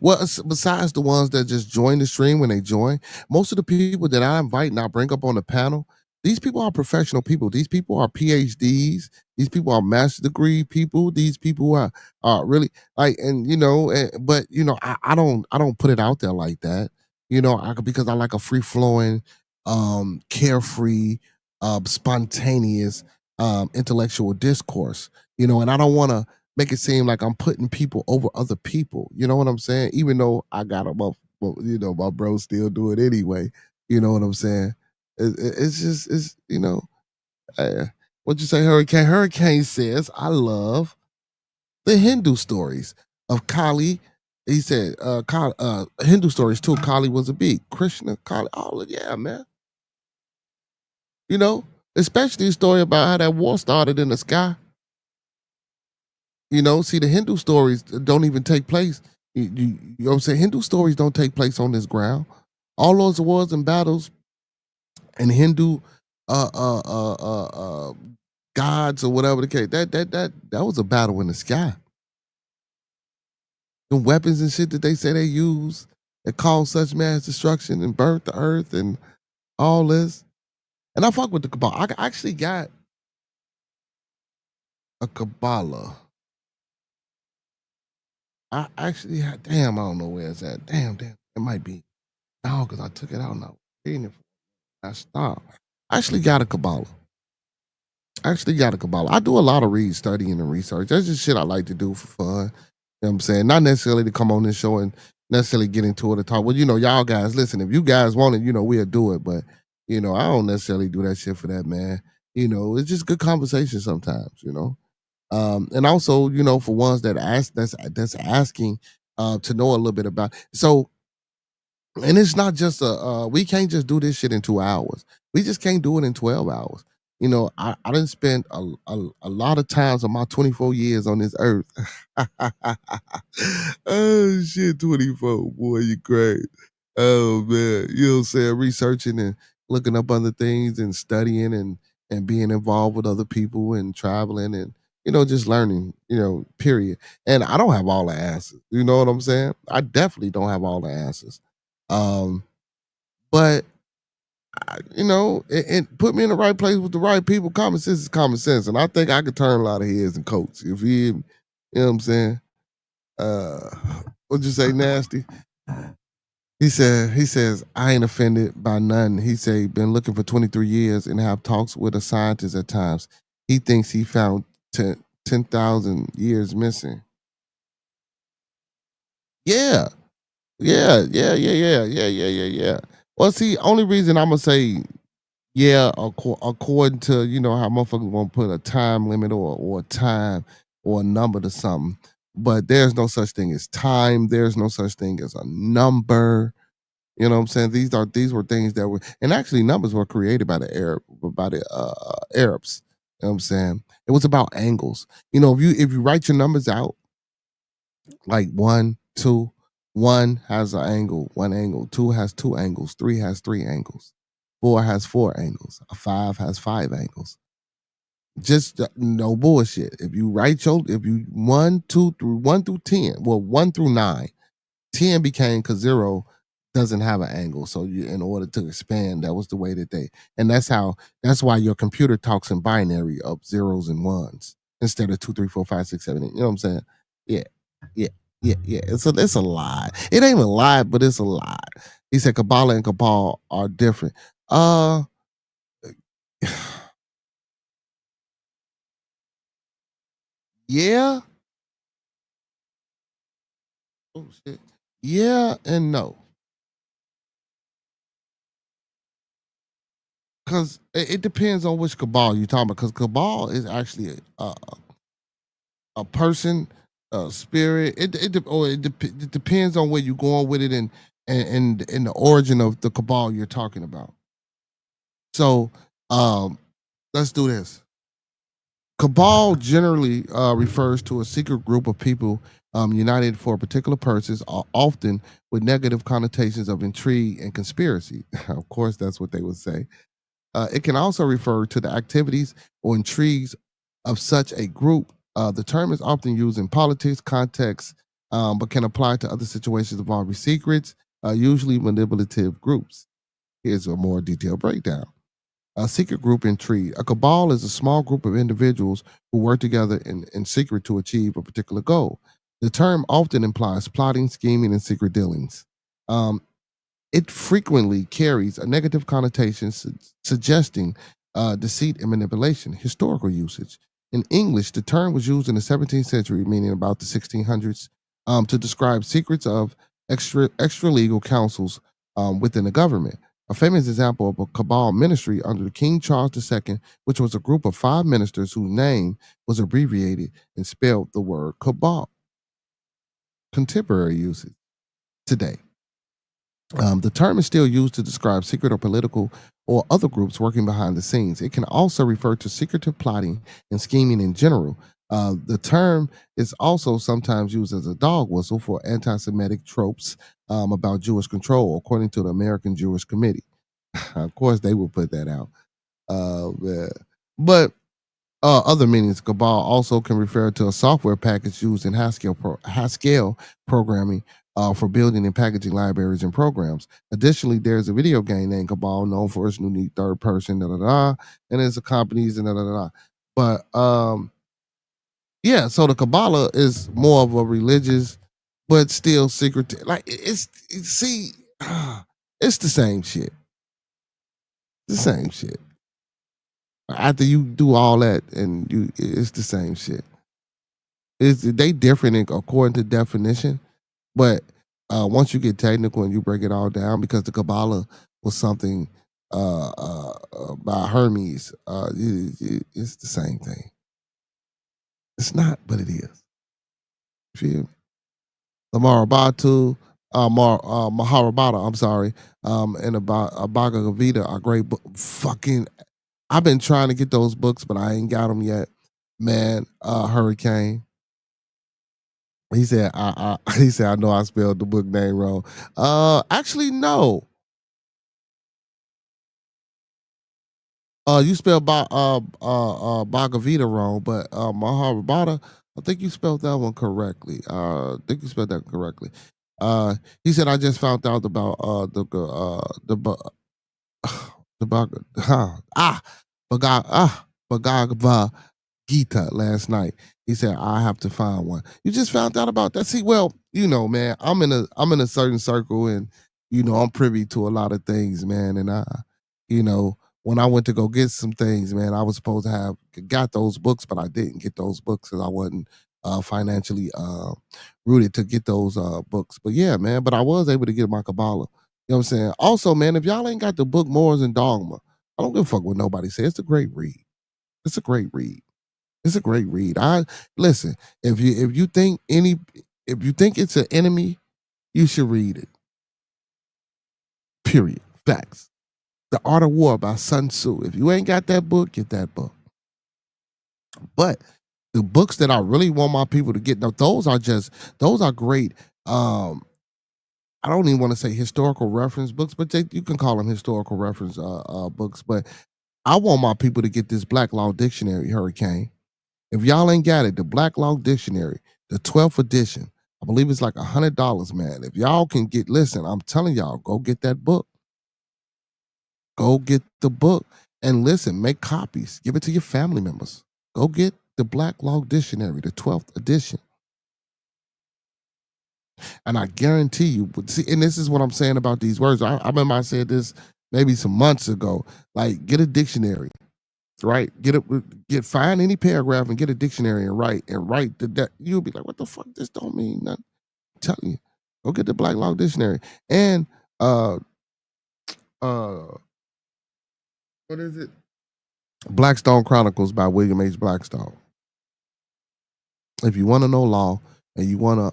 Well, besides the ones that just join the stream when they join, most of the people that I invite and I bring up on the panel, these people are professional people. These people are PhDs. These people are master's degree people. These people are really like, and but I don't put it out there like that. Because I like a free flowing, carefree, spontaneous, intellectual discourse. And I don't want to make it seem like I'm putting people over other people. You know what I'm saying? Even though I got them up, my bros still do it anyway. You know what I'm saying? It's just what you say, Hurricane? Hurricane says, I love the Hindu stories of Kali. He said, Hindu stories too. Kali was a bee. Krishna, Kali, all of yeah, man. Especially the story about how that war started in the sky. See, the Hindu stories don't even take place. You know what I'm saying? Hindu stories don't take place on this ground. All those wars and battles and Hindu gods or whatever the case, that was a battle in the sky. The weapons and shit that they say they use that caused such mass destruction and burnt the earth and all this. And I fuck with the Kabbalah. I actually got a Kabbalah. I actually had, damn, I don't know where it's at. Damn, it might be. No, because I took it out now. I stopped. I actually got a Kabbalah. I do a lot of studying and research. That's just shit I like to do for fun. You know what I'm saying? Not necessarily to come on this show and necessarily get into it and talk. Well, y'all guys, listen, if you guys want it, we'll do it. But, I don't necessarily do that shit for that, man. It's just good conversation sometimes, and also, for ones that that's asking to know a little bit about. So And it's not just we can't just do this shit in 2 hours. We just can't do it in 12 hours. I didn't spend a lot of times of my 24 years on this earth. Oh shit, 24, boy, you crazy. Oh man, you know what I'm saying? Researching and looking up other things and studying and being involved with other people and traveling and just learning, period. And I don't have all the answers. You know what I'm saying? I definitely don't have all the answers. Um, but it put me in the right place with the right people. Common sense is common sense, and I think I could turn a lot of heads and coats. If you know what I'm saying. Uh, what'd you say, nasty? He says, I ain't offended by none. He say, been looking for 23 years and have talks with a scientist at times. He thinks he found 10,000 years missing. Yeah. Yeah. Well, see, only reason I'm gonna say yeah, according to how motherfuckers want to put a time limit or a time or a number to something, but there's no such thing as time. There's no such thing as a number. You know what I'm saying? These were things that were, and actually numbers were created by the Arabs. You know what I'm saying? It was about angles. If you write your numbers out like one, two, one has an angle, one angle, two has two angles, three has three angles, four has four angles, a five has five angles. Just no bullshit. If you one through 10, well, 1 through 9, 10 became because 0 doesn't have an angle. So in order to expand, that was the way that and that's why your computer talks in binary of zeros and ones instead of 2, 3, 4, 5, 6, 7, 8. You know what I'm saying? Yeah, yeah, yeah. It's a lie. It ain't a lie, but it's a lie. He said Kabbalah and Cabal are different. Uh yeah. Oh shit. Yeah and no. Because it depends on which cabal you're talking about. Because cabal is actually a person, a spirit. It depends on where you're going with it and the origin of the cabal you're talking about. So let's do this. Cabal generally refers to a secret group of people united for a particular purpose, often with negative connotations of intrigue and conspiracy. Of course, that's what they would say. It can also refer to the activities or intrigues of such a group. The term is often used in politics context, but can apply to other situations involving secrets, usually manipulative groups. Here's a more detailed breakdown. A secret group intrigue. A cabal is a small group of individuals who work together in secret to achieve a particular goal. The term often implies plotting, scheming, and secret dealings. Um, it frequently carries a negative connotation, suggesting deceit and manipulation. Historical usage. In English, the term was used in the 17th century, meaning about the 1600s, to describe secrets of extra legal councils within the government. A famous example of a cabal ministry under King Charles II, which was a group of 5 ministers whose name was abbreviated and spelled the word cabal. Contemporary usage today. The term is still used to describe secret or political or other groups working behind the scenes. It can also refer to secretive plotting and scheming in general. The term is also sometimes used as a dog whistle for anti Semitic tropes about Jewish control, according to the American Jewish Committee. Of course, they will put that out. Yeah. But other meanings, cabal also can refer to a software package used in Haskell programming for building and packaging libraries and programs. Additionally, there's a video game named Cabal known for its unique third person, and its accompanies and But yeah, so the Kabbalah is more of a religious, but still secret. Like see, it's the same shit. The same shit. After you do all that, and it's the same shit. They different according to definition, but once you get technical and you break it all down, because the Kabbalah was something by Hermes, it's the same thing. It's not, but it is. You feel me? Lamar Batu, Mahabharata, I'm sorry, and about Bhagavad Gita, a great book. Fucking, I've been trying to get those books, but I ain't got them yet. Man, Hurricane. He said, he said, I know I spelled the book name wrong. Actually, no. You spelled Bhagavita wrong, but Mahabharata, I think you spelled that one correctly. I think you spelled that correctly. Uh, he said, I just found out about the Bhagavad Bhagavad Gita last night. He said, I have to find one. You just found out about that. See, well, man, I'm in a certain circle, and I'm privy to a lot of things, man. And you know, when I went to go get some things, man, I was supposed to have got those books, but I didn't get those books because I wasn't financially rooted to get those books. But yeah, man, but I was able to get my Kabbalah. You know what I'm saying? Also, man, if y'all ain't got the book Morals and Dogma, I don't give a fuck what nobody says. It's a great read. It's a great read. It's a great read. I listen. If you think it's an enemy, you should read it. Period. Facts. The Art of War by Sun Tzu. If you ain't got that book, get that book. But the books that I really want my people to get, now those are great. I don't even want to say historical reference books, but you can call them historical reference books. But I want my people to get this Black Law Dictionary, Hurricane. If y'all ain't got it, the Black Law Dictionary, the 12th edition, I believe it's like $100, man. If y'all can listen, I'm telling y'all, go get that book. Go get the book and listen, make copies, give it to your family members. Go get the Black Law Dictionary, the 12th edition. And I guarantee you, see, and this is what I'm saying about these words. I remember I said this maybe some months ago. Like, get a dictionary, right? Find any paragraph and get a dictionary and write that. You'll be like, what the fuck? This don't mean nothing. I'm telling you, go get the Black Law Dictionary and what is it? Blackstone Chronicles by William H. Blackstone. If you want to know law and you wanna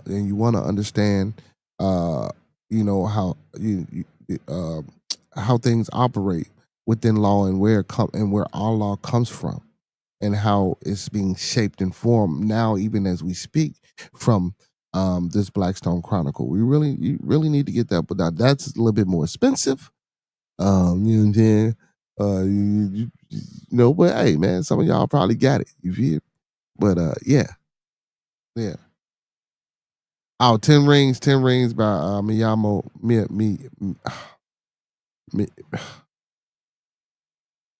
understand, how how things operate within law and where our law comes from and how it's being shaped and formed now, even as we speak, from this Blackstone Chronicle. You really need to get that, but now that's a little bit more expensive. You know what I'm saying? But hey, man, some of y'all probably got it. You feel? But yeah. Oh, 10 Rings by Mi-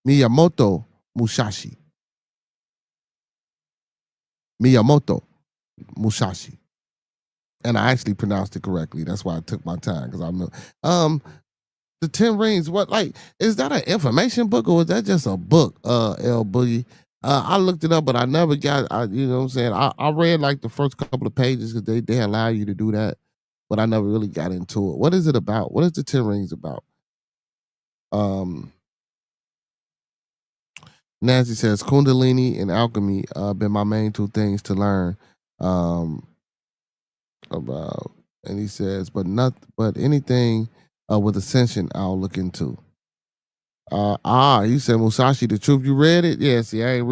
Miyamoto Musashi. Miyamoto Musashi. And I actually pronounced it correctly. That's why I took my time because I'm the 10 Rings. What, like, is that an information book or is that just a book? L Boogie. I looked it up, but I never got. You know what I'm saying? I read like the first couple of pages because they allow you to do that, but I never really got into it. What is it about? What is the 10 Rings about? Um, Nancy says Kundalini and alchemy been my main two things to learn about, and he says, but anything with ascension, I'll look into. You said Musashi, the truth. You read it? Yeah. See, I ain't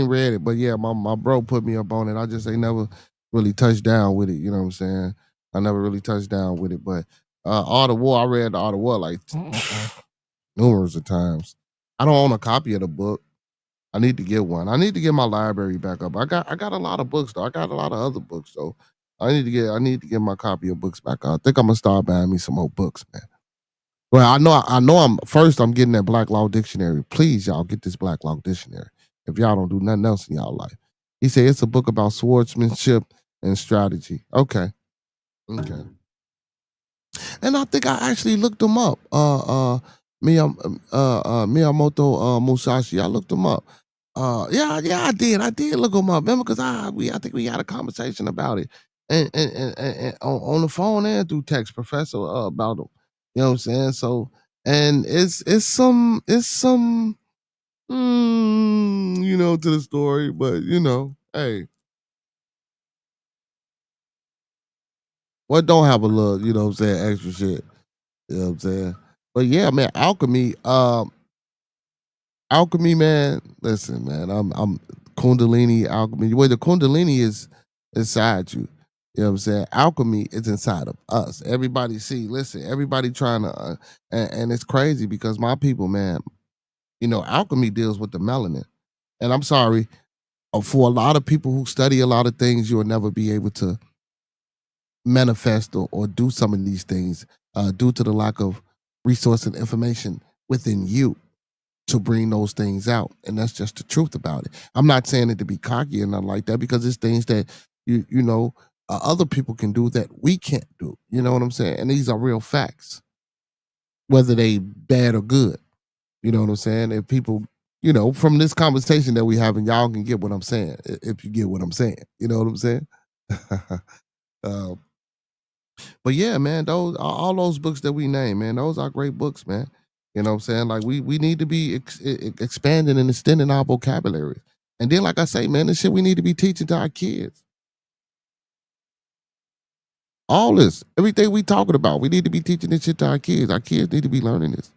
read it, but yeah, my bro put me up on it. I just ain't never really touched down with it. You know what I'm saying? I never really touched down with it, but Art of War, I read the Art of War like numerous of times. I don't own a copy of the book. I need to get one. I need to get my library back up. I got a lot of books though. I got a lot of other books though. I need to get my copy of books back up. I think I'm gonna start buying me some more books, man. Well, I'm getting that Black Law Dictionary. Please, y'all get this Black Law Dictionary. If y'all don't do nothing else in y'all life. He said it's a book about swordsmanship and strategy. Okay. Okay. And I think I actually looked them up. Miyamoto Musashi. I looked them up. Yeah, I did. I did look him up. Remember, because I think we had a conversation about it, and on the phone and through text, Professor, about him. You know what I'm saying? So, and it's some to the story, but hey, What don't have a little, you know what I'm saying, extra shit. You know what I'm saying? But yeah, man, alchemy, man. Listen, man, I'm Kundalini alchemy. Where the Kundalini is inside you. You know what I'm saying? Alchemy is inside of us. Everybody listen, everybody trying to, and it's crazy because my people, man, you know, alchemy deals with the melanin. And I'm sorry, for a lot of people who study a lot of things, you will never be able to manifest or do some of these things due to the lack of resource and information within you to bring those things out. And that's just the truth about it. I'm not saying it to be cocky and nothing like that because it's things that you know other people can do that we can't do. You know what I'm saying? And these are real facts, whether they bad or good. You know what I'm saying? If people, you know, from this conversation that we having, y'all can get what I'm saying. If you get what I'm saying, you know what I'm saying? uh, but yeah, man, those all those books that we name, man, those are great books, man. You know what I'm saying? Like we need to be expanding and extending our vocabulary. And then, like I say, man, this shit we need to be teaching to our kids. All this, everything we talking about, we need to be teaching this shit to our kids. Our kids need to be learning this.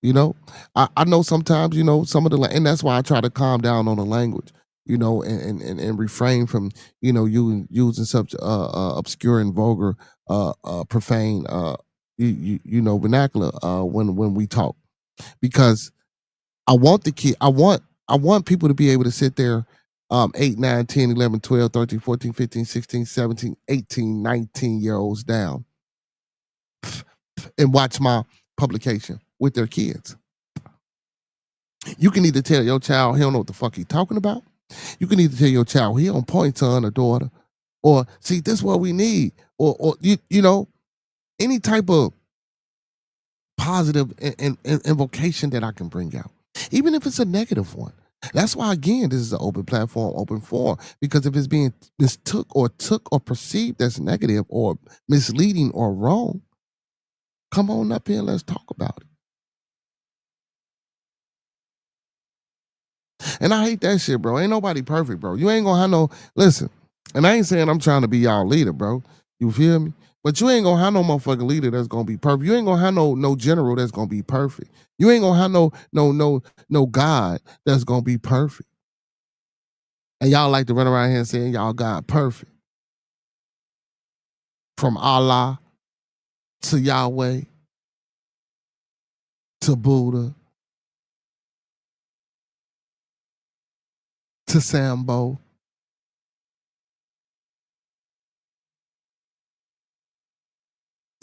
You know, I know sometimes, you know, some of the, and that's why I try to calm down on the language, you know, and refrain from, you know, using such obscure and vulgar, profane, you know, vernacular when we talk, because I want the kid, I want people to be able to sit there 8, 9, 10, 11, 12, 13, 14, 15, 16, 17, 18, 19 year olds down and watch my publication with their kids. You can either tell your child he don't know what the fuck he talking about. You can either tell your child he on point, son or daughter, or see this is what we need, or you know, any type of positive invocation that I can bring out, even if it's a negative one. That's why, again, this is an open platform, open forum, because if it's being mistook or took or perceived as negative or misleading or wrong, come on up here and let's talk about it. And I hate that shit, bro. Ain't nobody perfect, bro. You ain't gonna have no, listen, and I ain't saying I'm trying to be y'all leader, bro. You feel me? But you ain't gonna have no motherfucking leader that's gonna be perfect. You ain't gonna have no general that's gonna be perfect. You ain't gonna have no God that's gonna be perfect. And y'all like to run around here saying y'all God perfect. From Allah to Yahweh to Buddha to Sambo.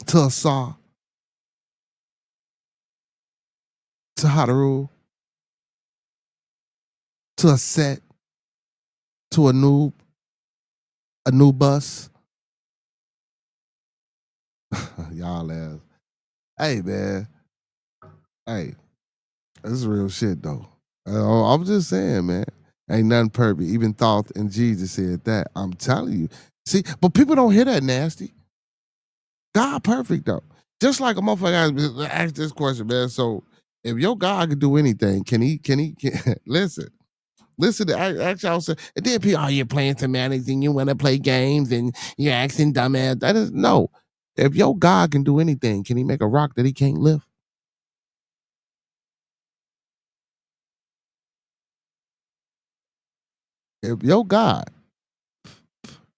To Asa, to Hadaru, to a set, to a new bus. Y'all ass. Hey, man. Hey, this is real shit, though. I'm just saying, man. Ain't nothing perfect. Even Thoth and Jesus said that. I'm telling you. See, but people don't hear that nasty. God perfect, though. Just like a motherfucker asked this question, man. So if your God could do anything, can he listen? Listen to ask y'all, and then people, oh, you're playing semantics and you want to play games and you're asking dumbass. That is no. If your God can do anything, can he make a rock that he can't lift? If your God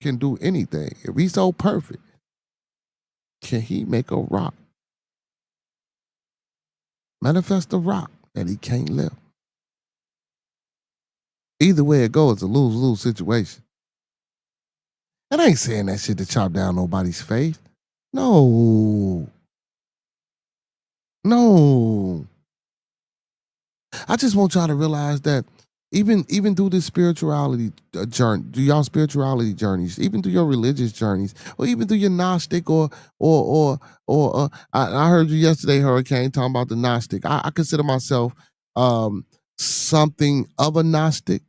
can do anything, if he's so perfect, can he make a rock? Manifest a rock that he can't lift. Either way it goes, it's a lose-lose situation. And I ain't saying that shit to chop down nobody's faith. No. No. I just want y'all to realize that even through this spirituality journey, through y'all spirituality journeys, even through your religious journeys, or even through your Gnostic I heard you yesterday, Hurricane, talking about the Gnostic. I consider myself something of a Gnostic.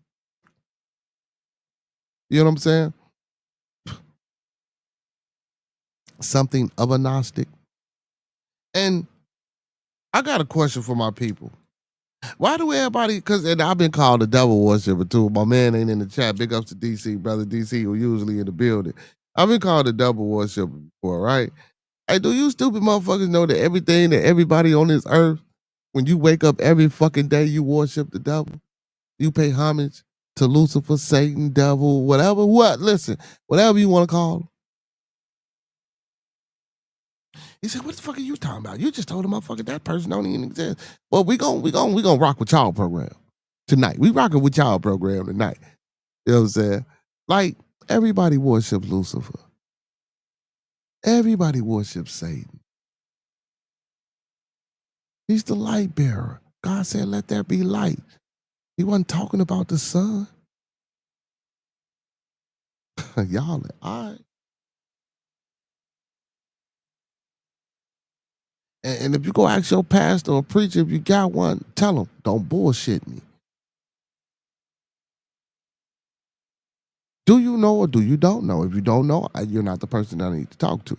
You know what I'm saying? Something of a Gnostic. And I got a question for my people. Why do everybody, because I've been called a devil worshiper too. My man ain't in the chat. Big ups to DC, brother DC, who usually in the building. I've been called a devil worshiper before, right? Hey, do you stupid motherfuckers know that everything that everybody on this earth, when you wake up every fucking day, you worship the devil? You pay homage to Lucifer, Satan, devil, whatever. What? Listen, whatever you want to call him. He said, "What the fuck are you talking about? You just told a motherfucker that person don't even exist." Well, we gon' rock with y'all program tonight. We rocking with y'all program tonight. You know what I'm saying? Like, everybody worships Lucifer. Everybody worships Satan. He's the light bearer. God said, "Let there be light." He wasn't talking about the sun. Y'all, all right. And if you go ask your pastor or preacher if you got one, tell them, don't bullshit me. Do you know or do you don't know? If you don't know, you're not the person that I need to talk to.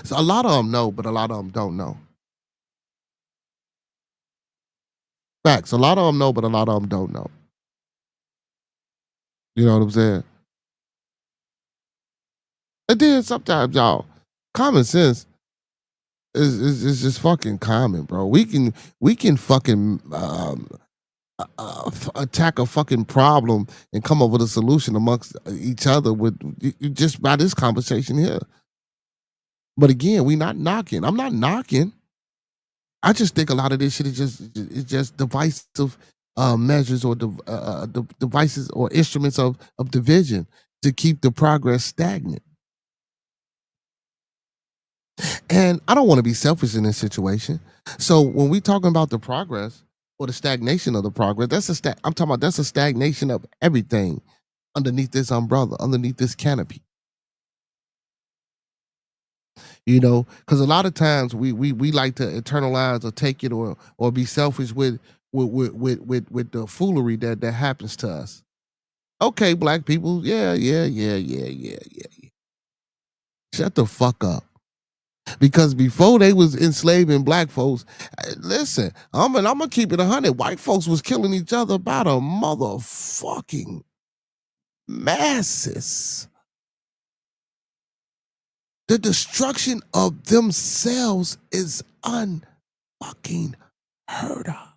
So a lot of them know, but a lot of them don't know. Facts. A lot of them know, but a lot of them don't know. You know what I'm saying? And then sometimes, y'all, common sense is just fucking common, bro. We can fucking attack a fucking problem and come up with a solution amongst each other with just by this conversation here. But again, we not knocking. I'm not knocking. I just think a lot of this shit is just divisive measures or devices or instruments of division to keep the progress stagnant. And I don't want to be selfish in this situation. So when we talking about the progress or the stagnation of the progress, I'm talking about that's a stagnation of everything underneath this umbrella, underneath this canopy. You know, because a lot of times we like to internalize or take it or be selfish with the foolery that happens to us. Okay, black people, yeah. Shut the fuck up. Because before they was enslaving black folks, listen, I'm gonna keep it 100. White folks was killing each other by the motherfucking masses. The destruction of themselves is unfucking heard of.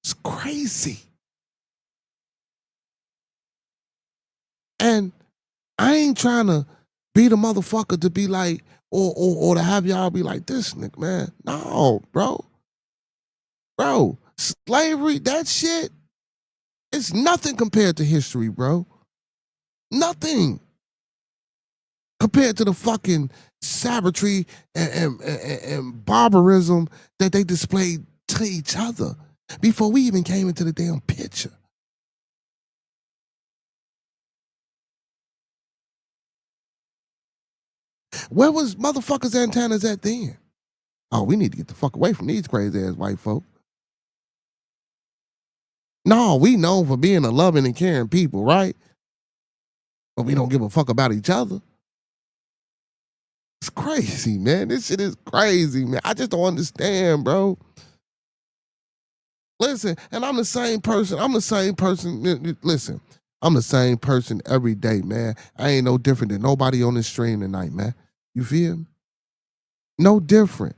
It's crazy. And I ain't trying to be the motherfucker to be like, or to have y'all be like, this nigga, man. No, bro. Bro, slavery, that shit, it's nothing compared to history, bro. Nothing compared to the fucking savagery and barbarism that they displayed to each other before we even came into the damn picture. Where was motherfuckers' antennas at then? Oh, we need to get the fuck away from these crazy ass white folk. No, we known for being a loving and caring people, right? But we don't give a fuck about each other. It's crazy, man. This shit is crazy, man. I just don't understand, bro. Listen, and I'm the same person. Listen, I'm the same person every day, man. I ain't no different than nobody on this stream tonight, man. You feel me? No different.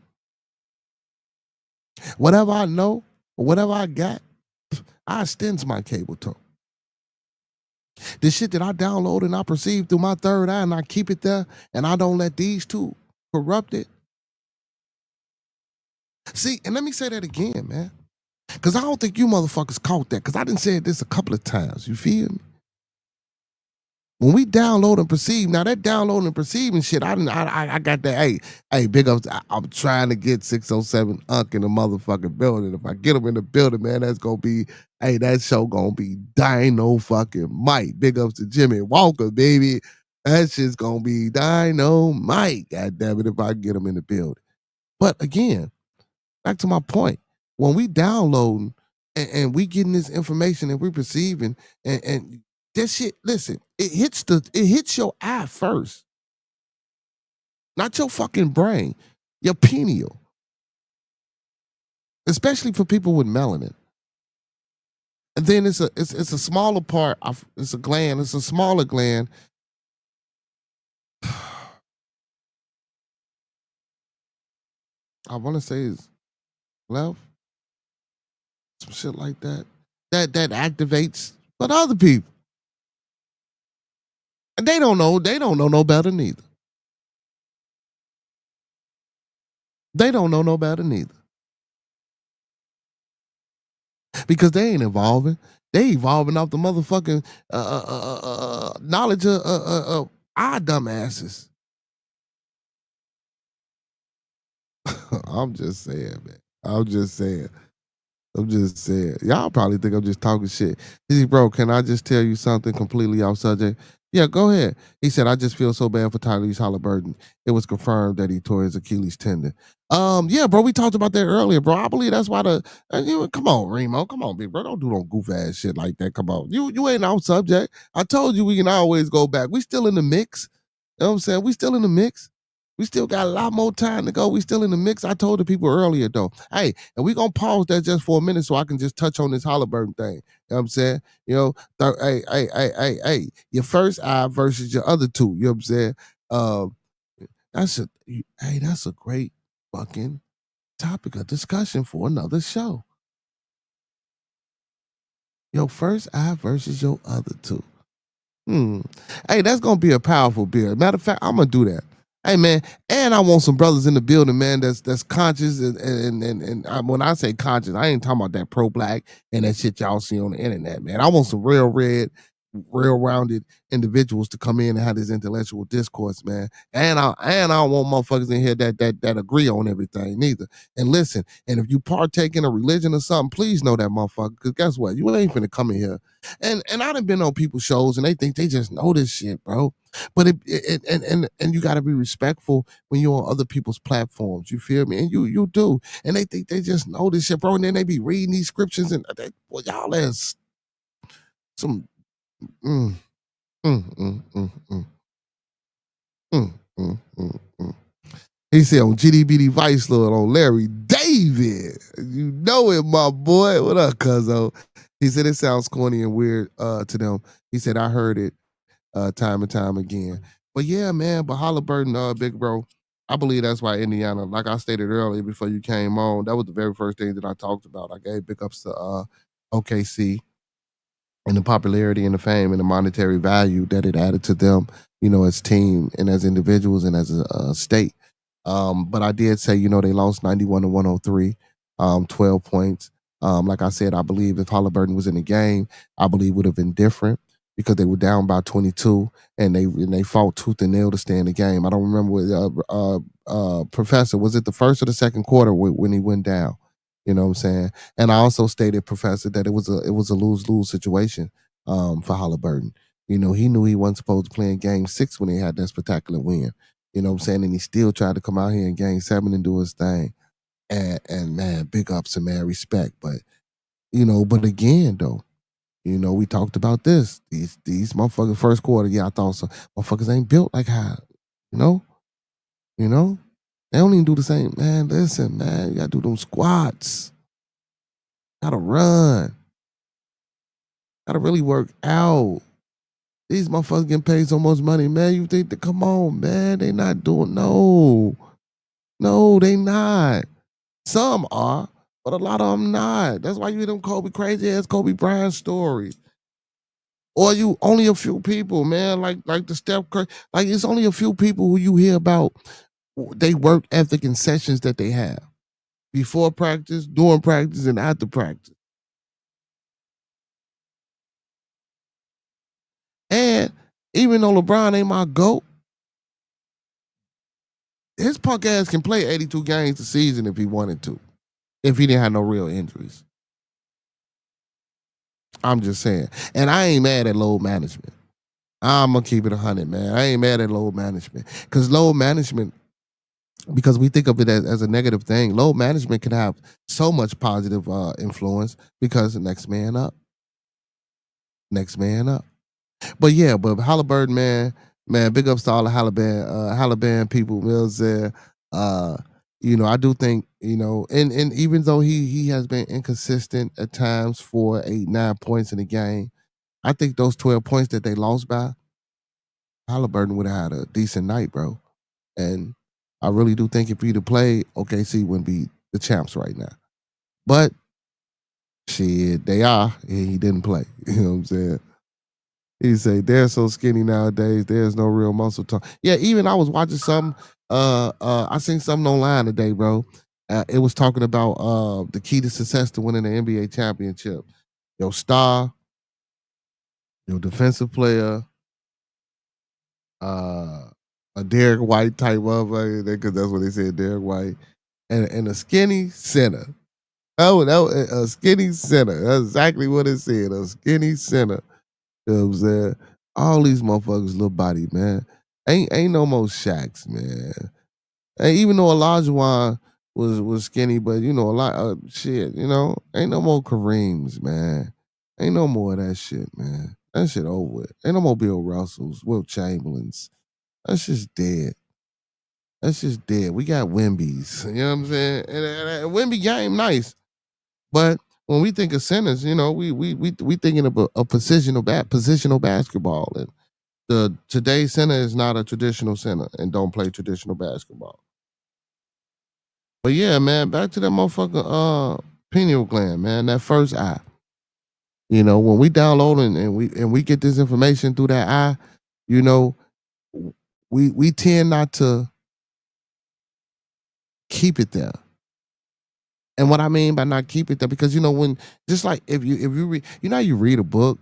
Whatever I know, or whatever I got, I extends my cable to. The shit that I download and I perceive through my third eye and I keep it there and I don't let these two corrupt it. See, and let me say that again, man. Because I don't think you motherfuckers caught that. Because I done said this a couple of times. You feel me? When we download and perceive, now that download and perceiving shit, I got that. Hey, big ups. I'm trying to get 607 Unk in the motherfucking building. If I get them in the building, man, that's gonna be, that show gonna be dino fucking might. Big ups to Jimmy Walker, baby. That shit's gonna be dynamite. God damn it, if I get them in the building. But again, back to my point. When we downloading and we getting this information and we perceiving and that shit, listen, it hits your eye first. Not your fucking brain, your pineal. Especially for people with melanin. And then it's a smaller part. It's a gland. It's a smaller gland. I want to say it's left, some shit like that. That activates, but other people, and they don't know. They don't know no better neither. They don't know no better neither because they ain't evolving. They evolving off the motherfucking knowledge of our dumbasses. I'm just saying, man. I'm just saying. Y'all probably think I'm just talking shit. He said, bro, can I just tell you something completely off subject? Yeah, go ahead. He said, I just feel so bad for Tyrese Halliburton. It was confirmed that he tore his Achilles tendon. Yeah, bro, we talked about that earlier, bro. I believe that's why come on, Remo. Come on, big bro. Don't do no goof ass shit like that. Come on. You ain't off subject. I told you we can always go back. We still in the mix. You know what I'm saying? We still in the mix. We still got a lot more time to go. We still in the mix. I told the people earlier, though. Hey, and we going to pause that just for a minute so I can just touch on this Halliburton thing. You know what I'm saying? You know, hey, your first eye versus your other two. You know what I'm saying? That's a great fucking topic of discussion for another show. Your first eye versus your other two. Hey, that's going to be a powerful beard. Matter of fact, I'm going to do that. Hey man, and I want some brothers in the building, man. That's conscious and when I say conscious, I ain't talking about that pro black and that shit y'all see on the internet, man. I want some real red, real rounded individuals to come in and have this intellectual discourse, man. And I don't want motherfuckers in here that agree on everything neither. And listen, and if you partake in a religion or something, please know that motherfucker. Because guess what, you ain't finna come in here. And I done been on people's shows and they think they just know this shit, bro. But and you got to be respectful when you're on other people's platforms. You feel me? And you do. And they think they just know this shit, bro. And then they be reading these scriptures and y'all as some. Mm, mm, mm, mm, mm, mm, mm, mm, mm. He said on GDBD Vice Lord on Larry David. You know it, my boy. What up, cuzzo? He said it sounds corny and weird to them. He said I heard it time and time again. But yeah, man, but Halliburton, big bro, I believe that's why Indiana, like I stated earlier before you came on, that was the very first thing that I talked about. I gave big ups to OKC and the popularity and the fame and the monetary value that it added to them, you know, as team and as individuals and as a state. But I did say, you know, they lost 91 to 103, 12 points. Like I said, I believe if Halliburton was in the game, I believe would have been different because they were down by 22 and they fought tooth and nail to stay in the game. I don't remember what Professor, was it the first or the second quarter when he went down? You know what I'm saying? And I also stated, Professor, that it was a lose-lose situation for Halliburton. You know, he knew he wasn't supposed to play in game 6 when they had that spectacular win. You know what I'm saying? And he still tried to come out here in game 7 and do his thing. And man, big ups and man, respect. But, you know, but again, though, you know, we talked about this. These motherfuckers first quarter, yeah, I thought so. Motherfuckers ain't built like how, you know? You know? They don't even do the same. Man, listen, man, you gotta do them squats. Gotta run. Gotta really work out. These motherfuckers getting paid so much money, man. You think that, come on, man, they not doing, no, they not. Some are, but a lot of them not. That's why you hear them crazy ass Kobe Bryant stories. Or you only a few people, man, like the Steph Curry. Like it's only a few people who you hear about they work ethic and sessions that they have before practice, during practice, and after practice. And even though LeBron ain't my GOAT, his punk ass can play 82 games a season if he wanted to, if he didn't have no real injuries. I'm just saying. And I ain't mad at load management. I'm going to keep it 100, man. I ain't mad at load management. Because load management, because we think of it as a negative thing, load management can have so much positive influence because the next man up. Next man up. But yeah, but Halliburton, man, big ups to all the Halliburton people, Mills there. I do think, and even though he has been inconsistent at times for 8, 9 points in the game, I think those 12 points that they lost by, Halliburton would have had a decent night, bro. And I really do think if he'd have played, OKC wouldn't be the champs right now. But shit, they are, and he didn't play. You know what I'm saying? He say they're so skinny nowadays. There's no real muscle tone. Yeah, even I was watching some. I seen something online today, bro. It was talking about the key to success to winning the NBA championship. Your star, your defensive player, a Derek White type motherfucker, because that's what they said, Derek White, and a skinny center. That was a skinny center. That's exactly what it said. A skinny center. You know what I'm saying? All these motherfuckers little body, man. Ain't no more Shaqs, man. And even though Olajuwon was skinny, but a lot of shit, ain't no more Kareems, man. Ain't no more of that shit, man. That shit over with. Ain't no more Bill Russells, Will Chamberlains. That's just dead. That's just dead. We got Wimbies. You know what I'm saying? And Wimby game nice. But when we think of centers, we thinking of a positional basketball, and today's center is not a traditional center and don't play traditional basketball. But yeah, man, back to that motherfucker pineal gland, man, that first eye. When we download and we get this information through that eye, we tend not to keep it there. And what I mean by not keep it there, because when just like if you read, how you read a book,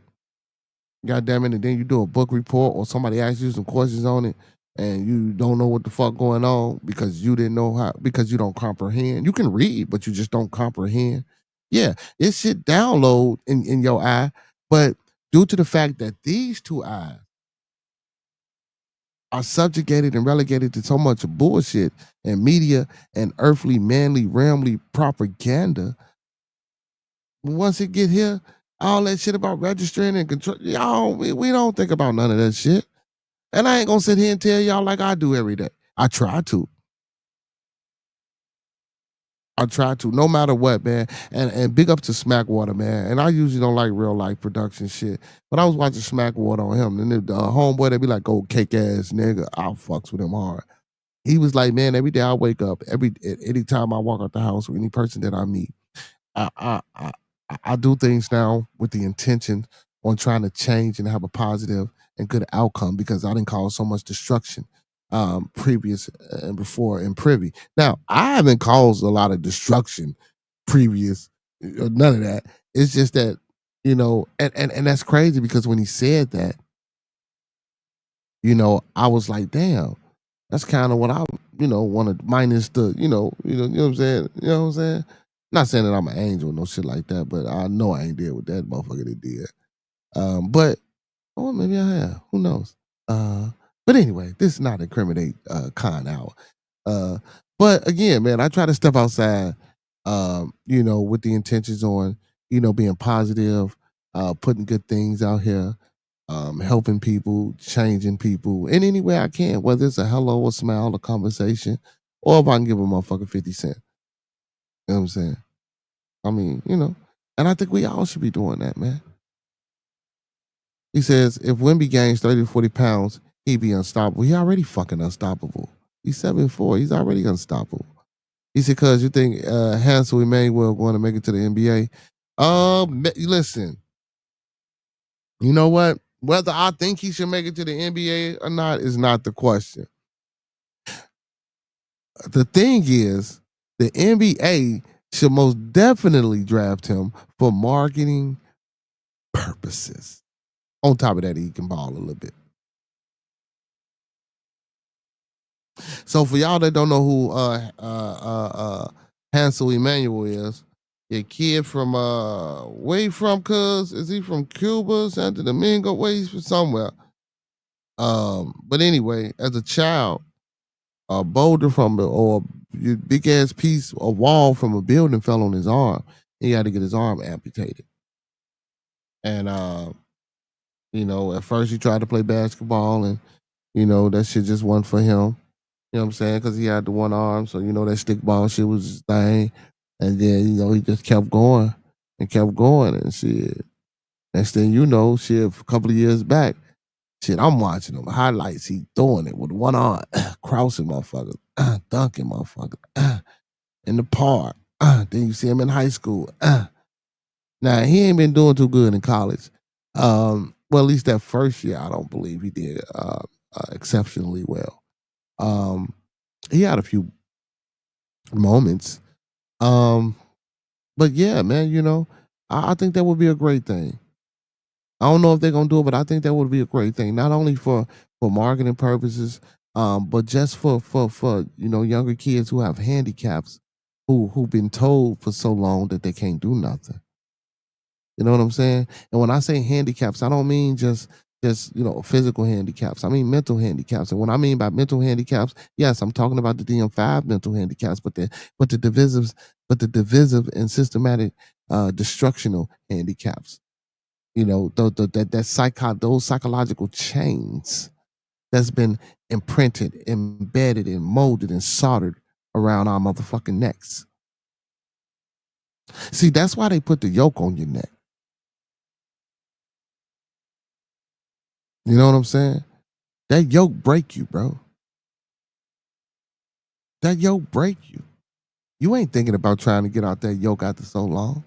goddamn it, and then you do a book report or somebody asks you some questions on it and you don't know what the fuck going on because you didn't know how, because you don't comprehend. You can read, but you just don't comprehend. Yeah, it should download in your eye, but due to the fact that these two eyes are subjugated and relegated to so much bullshit and media and earthly, manly, realmly propaganda, once it get here, all that shit about registering and control, y'all, we don't think about none of that shit. And I ain't gonna sit here and tell y'all like I do every day. I try to. No matter what, man. And big up to Smackwater, man. And I usually don't like real life production shit. But I was watching Smackwater on him. And the homeboy, they be like, "Oh, cake ass nigga." I'll fucks with him hard. He was like, "Man, every day I wake up, anytime I walk out the house with any person that I meet, I I I, I do things now with the intention on trying to change and have a positive and good outcome, because I didn't cause so much destruction previous and before in privy. Now, I haven't caused a lot of destruction previous, none of that. It's just that, and that's crazy, because when he said that, I was like, damn, that's kind of what I, want to minus the, you know what I'm saying? You know what I'm saying? Not saying that I'm an angel, no shit like that, but I know I ain't deal with that motherfucker that did. But maybe I have. Who knows? But anyway, this is not incriminate con hour. But again, man, I try to step outside, with the intentions on, being positive, putting good things out here, helping people, changing people in any way I can, whether it's a hello, a smile, a conversation, or if I can give a motherfucker 50 cents. You know what I'm saying? I mean, and I think we all should be doing that, man. He says, if Wemby gains 30 to 40 pounds, he'd be unstoppable. He already fucking unstoppable. He's 7'4". He's already unstoppable. He said, cuz you think Hansel Emmanuel going to make it to the NBA? Listen, you know what? Whether I think he should make it to the NBA or not is not the question. The thing is, the NBA should most definitely draft him for marketing purposes. On top of that, he can ball a little bit. So for y'all that don't know who Hansel Emmanuel is, a kid from where he from, cuz? Is he from Cuba, Santo Domingo? Where he's from somewhere. But anyway, as a child, a boulder or a big ass piece of wall from a building fell on his arm. He had to get his arm amputated. And at first he tried to play basketball, and that shit just wasn't for him. You know what I'm saying? Because he had the one arm, so that stickball shit was his thing. And then he just kept going and shit. Next thing you know, shit, a couple of years back, shit, I'm watching him highlights. He throwing it with one arm, crossing motherfuckers, dunking motherfuckers, in the park. Then you see him in high school. Now he ain't been doing too good in college. Well, at least that first year, I don't believe he did exceptionally well. He had a few moments. But yeah, man, I think that would be a great thing. I don't know if they're gonna do it, but I think that would be a great thing. Not only for marketing purposes, but just for younger kids who have handicaps, who've been told for so long that they can't do nothing. You know what I'm saying? And when I say handicaps, I don't mean just physical handicaps. I mean mental handicaps. And what I mean by mental handicaps, yes, I'm talking about the DM5 mental handicaps, but the divisive and systematic destructional handicaps. Those psychological chains that's been imprinted, embedded, and molded and soldered around our motherfucking necks. See, that's why they put the yoke on your neck. You know what I'm saying? That yoke break you, bro. That yoke break you. You ain't thinking about trying to get out that yoke after so long.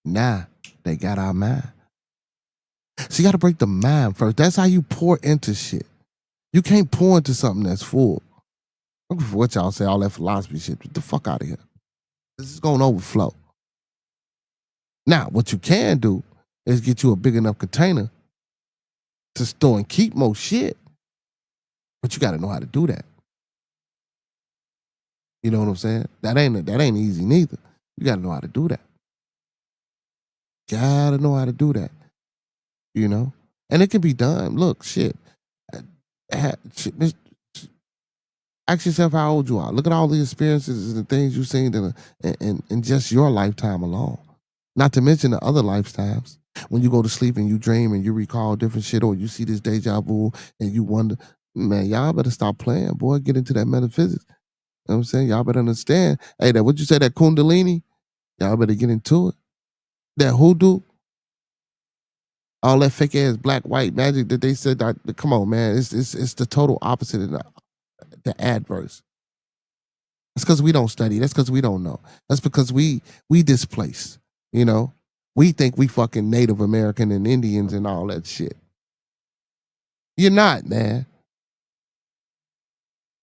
Nah, they got our mind. So you got to break the mind first. That's how you pour into shit. You can't pour into something that's full. I don't know what y'all say, all that philosophy shit. Get the fuck out of here. This is going to overflow. Now, what you can do is get you a big enough container to store and keep more shit. But you got to know how to do that. You know what I'm saying? That ain't easy neither. You got to know how to do that. Gotta know how to do that. And it can be done. Look, shit. Ask yourself how old you are. Look at all the experiences and the things you've seen in just your lifetime alone. Not to mention the other lifetimes. When you go to sleep and you dream and you recall different shit, or you see this deja vu and you wonder, man, y'all better stop playing, boy. Get into that metaphysics. You know what I'm saying? Y'all better understand. Hey, what you say, that Kundalini? Y'all better get into it. That hoodoo, all that fake ass black white magic that they said. Come on, man, it's the total opposite of the adverse. That's because we don't study. That's because we don't know. That's because we displaced. We think we fucking Native American and Indians and all that shit. You're not, man.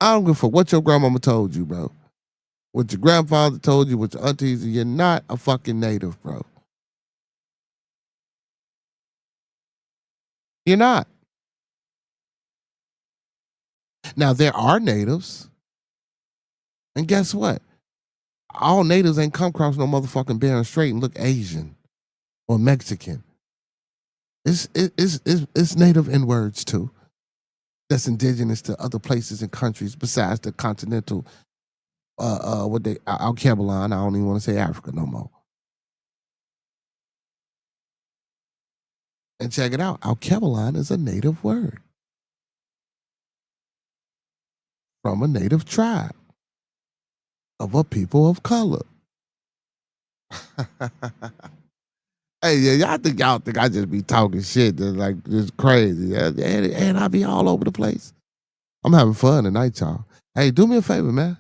I don't give a fuck what your grandmama told you, bro. What your grandfather told you, what your aunties. You're not a fucking Native, bro. You're not. Now, there are natives. And guess what? All natives ain't come across no motherfucking Bering Strait and look Asian or Mexican. It's native in words too. That's indigenous to other places and countries besides the continental, Alkebulan. I don't even want to say Africa no more. And check it out. Alkebulan is a native word from a native tribe of a people of color. Hey, yeah, y'all think I just be talking shit that's like just crazy. And I be all over the place. I'm having fun tonight, y'all. Hey, do me a favor, man.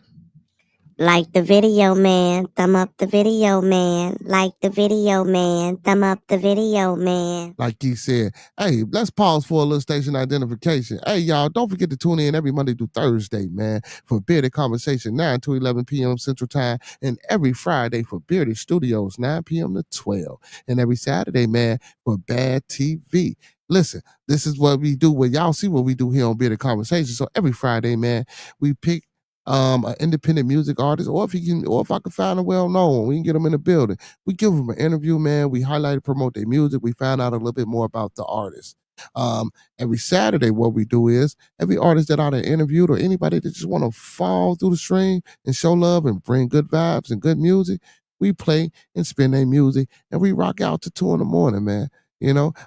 Like the video, man. Thumb up the video, man. Like the video, man. Thumb up the video, man. Like he said, hey, let's pause for a little station identification. Hey, y'all, don't forget to tune in every Monday through Thursday, man, for Bearded Conversation, 9 to 11 p.m. Central Time, and every Friday for Bearded Studios, 9 p.m. to 12, and every Saturday, man, for Bad TV. Listen, this is what we do. Well, y'all see what we do here on Bearded Conversation. So every Friday, man, we pick an independent music artist, or if I can find a well-known, we can get them in the building. We give them an interview, man. We highlight and promote their music. We find out a little bit more about the artist. Every Saturday, what we do is every artist that I interviewed or anybody that just want to fall through the stream and show love and bring good vibes and good music, we play and spin their music and we rock out to 2 a.m, man.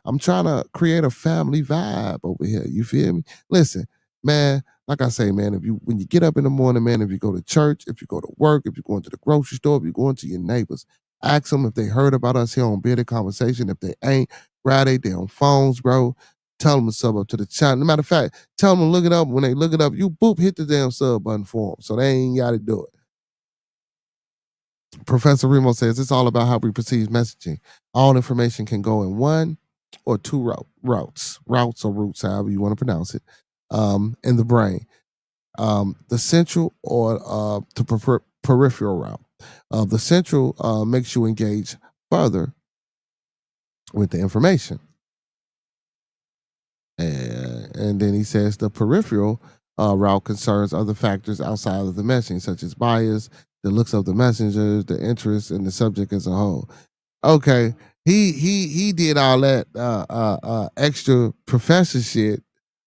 I'm trying to create a family vibe over here. You feel me? Listen, man, like I say, man, when you get up in the morning, man, if you go to church, if you go to work, if you're going to the grocery store, if you're going to your neighbors, ask them if they heard about us here on Bearded Conversation. If they ain't, grab they damn phones, bro. Tell them to sub up to the channel. Matter of fact, tell them to look it up. When they look it up, you boop, hit the damn sub button for them. So they ain't got to do it. Professor Remo says it's all about how we perceive messaging. All information can go in one or two routes or routes, however you want to pronounce it, in the brain. The central or the peripheral route. The central makes you engage further with the information. And then he says the peripheral route concerns other factors outside of the messaging, such as bias, the looks of the messengers, the interest, and the subject as a whole. Okay, he did all that extra professor shit.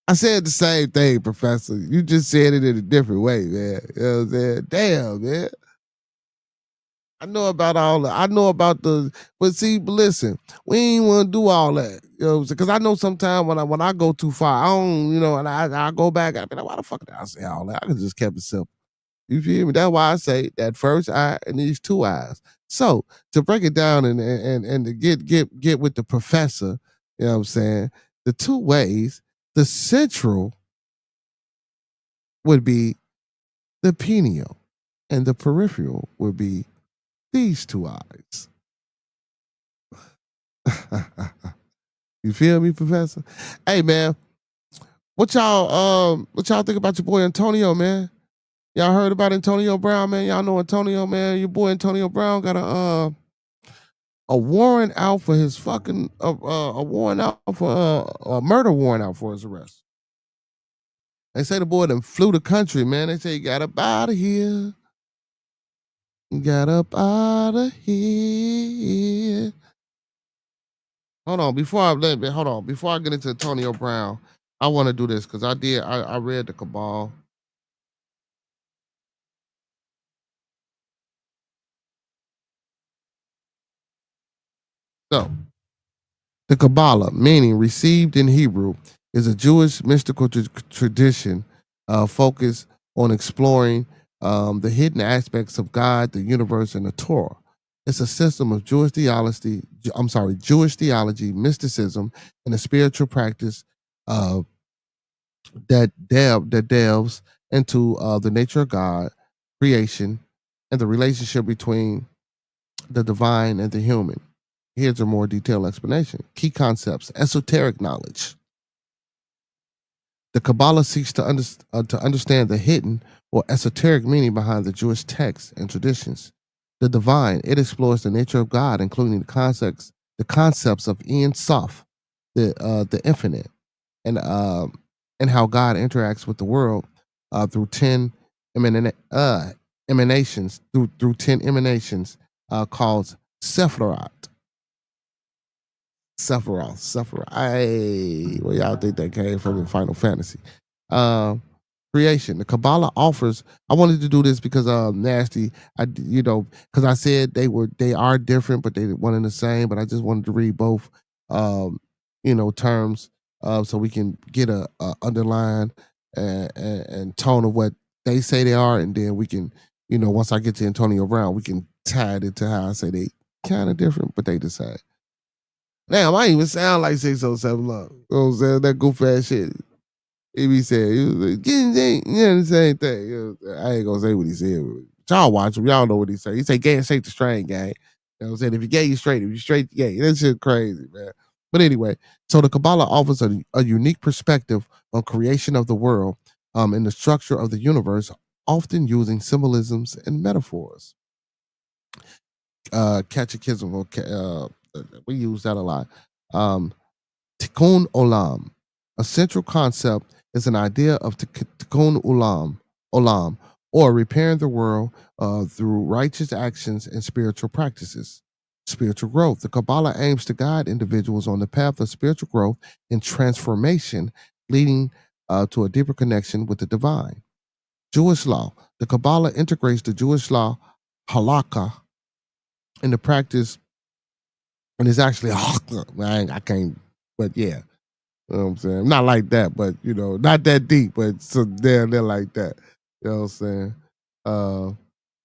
I said the same thing, Professor. You just said it in a different way, man. You know what I'm saying? Damn, man. I know about all that. I know about but listen, we ain't want to do all that. You know what I'm saying? Because I know sometimes when I go too far, I don't, and I go back, I be like, why the fuck did I say all that? I could just kept it simple. You feel me? That's why I say that first eye and these two eyes. So to break it down and to get with the professor, you know what I'm saying? The two ways, the central would be the pineal, and the peripheral would be these two eyes. You feel me, Professor? Hey, man, what y'all think about your boy Antonio, man? Y'all heard about Antonio Brown, man? Y'all know Antonio, man. Your boy Antonio Brown got a warrant out for his fucking a warrant out for a murder warrant out for his arrest. They say the boy done flew the country, man. They say he got up out of here. Got up out of here. Hold on, before I get into Antonio Brown, I want to do this because I read the Cabal. So, the Kabbalah, meaning received in Hebrew, is a Jewish mystical tradition focused on exploring the hidden aspects of God, the universe, and the Torah. It's a system of Jewish theology, mysticism, and a spiritual practice that delves into the nature of God, creation, and the relationship between the divine and the human. Here's a more detailed explanation. Key concepts, esoteric knowledge. The Kabbalah seeks to understand the hidden or esoteric meaning behind the Jewish texts and traditions. The divine, it explores the nature of God, including the concepts of Ein Sof, the infinite, and how God interacts with the world through 10 emanations, through 10 emanations called Sephiroth. Sephiroth. Where y'all think that came from in Final Fantasy? Creation. The Kabbalah offers. I wanted to do this because Nasty. Because I said they are different, but they one and the same. But I just wanted to read both, terms, so we can get a underline and tone of what they say they are, and then we can, once I get to Antonio Brown, we can tie it into how I say they kind of different, but they the same. Damn, I ain't even sound like 607 Love. You know what I'm saying? That goof ass shit. He be saying, he was like, the same thing. I ain't gonna say what he said. Y'all watch him. Y'all know what he say. He say, gay and shake the strain, gang. You know what I'm saying? If you gay, you straight. If you straight, you gay. That shit crazy, man. But anyway, so the Kabbalah offers a unique perspective on creation of the world and the structure of the universe, often using symbolisms and metaphors. Catechism, we use that a lot. Tikkun Olam. A central concept is an idea of Tikkun Olam, or repairing the world through righteous actions and spiritual practices. Spiritual growth. The Kabbalah aims to guide individuals on the path of spiritual growth and transformation, leading to a deeper connection with the divine. Jewish law. The Kabbalah integrates the Jewish law, halakha, in the practice, and it's actually, I can't, but yeah. You know what I'm saying? Not like that, but not that deep, but so damn near like that. You know what I'm saying? Uh,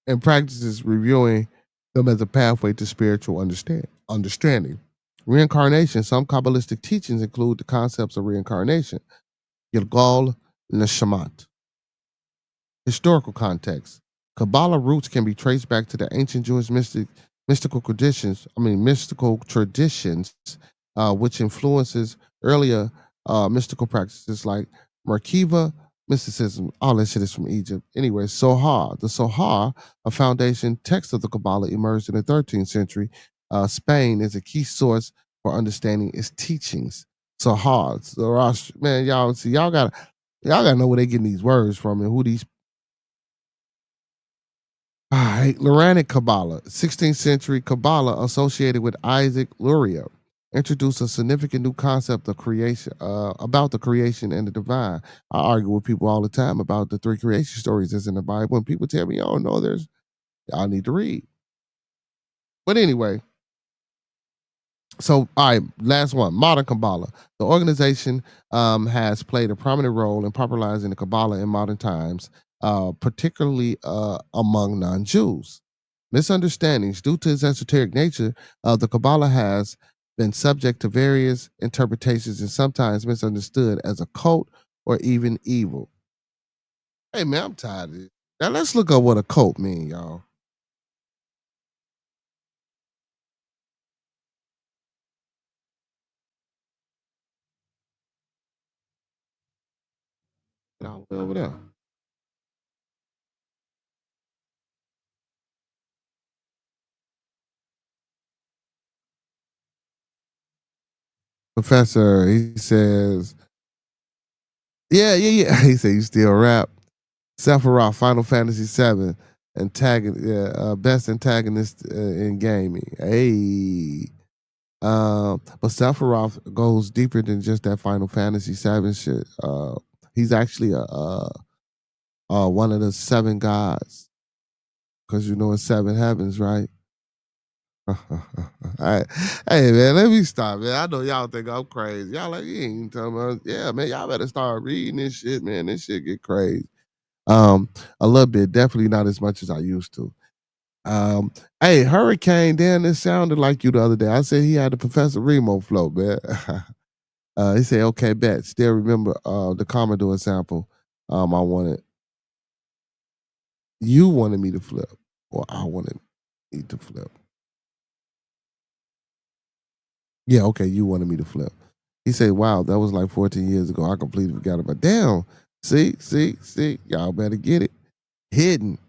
and practices reviewing them as a pathway to spiritual understanding. Reincarnation. Some Kabbalistic teachings include the concepts of reincarnation, Gilgal Neshamat. Historical context. Kabbalah roots can be traced back to the ancient Jewish mystical traditions. Which influences earlier mystical practices like Merkava mysticism. All that shit is from Egypt. Anyway, Sohar. The Sohar, a foundation text of the Kabbalah, emerged in the 13th century. Spain is a key source for understanding its teachings. Sohar, Zoroaster. Man, y'all gotta know where they getting these words from and who these. All right, Luranic Kabbalah, 16th century Kabbalah associated with Isaac Luria, introduced a significant new concept of creation, about the creation and the divine. I argue with people all the time about the 3 creation stories that's in the Bible, and people tell me, "Oh no, y'all need to read." But anyway, so all right, last one, modern Kabbalah. The organization has played a prominent role in popularizing the Kabbalah in modern times, particularly among non-Jews. Misunderstandings due to its esoteric nature, the Kabbalah has been subject to various interpretations and sometimes misunderstood as a cult or even evil. Hey man, I'm tired of it. Now let's look up what a cult mean, y'all. Y'all over there. Professor, he says, yeah. He said you still rap. Sephiroth, Final Fantasy VII, best antagonist in gaming. Hey, but Sephiroth goes deeper than just that Final Fantasy VII shit. He's actually one of the 7 gods, because it's 7 heavens, right? All right. Hey man, let me stop, man. I know y'all think I'm crazy. Y'all like, you ain't talking about, yeah, man. Y'all better start reading this shit, man. This shit get crazy. A little bit, definitely not as much as I used to. Hey, Hurricane, damn, this sounded like you the other day. I said he had the Professor Remo flow, man. He said, okay, bet. Still remember the Commodore sample. You wanted me to flip, or I wanted me to flip. Yeah, okay, you wanted me to flip. He said, wow, that was like 14 years ago. I completely forgot about. Damn. See, y'all better get it. Hidden.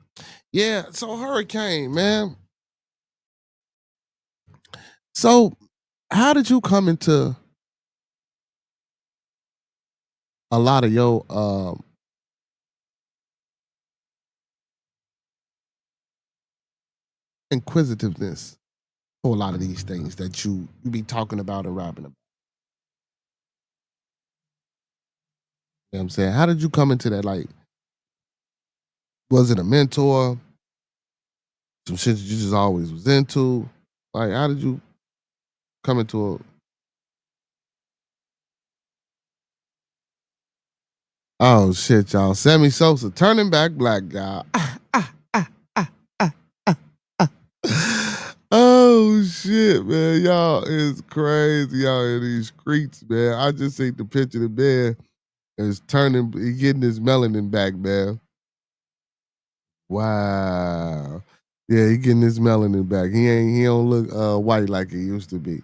Yeah, so Hurricane, man. So how did you come into a lot of your inquisitiveness for a lot of these things that you be talking about and rapping about? You know what I'm saying? How did you come into that? Like, was it a mentor? Some shit that you just always was into? Like, how did you come into a. Oh shit, y'all. Sammy Sosa turning back black, y'all. Oh shit, man. Y'all is crazy out in these streets, man. I just seen the picture of the man is he getting his melanin back, man. Wow. Yeah, he getting his melanin back. He don't look white like he used to be.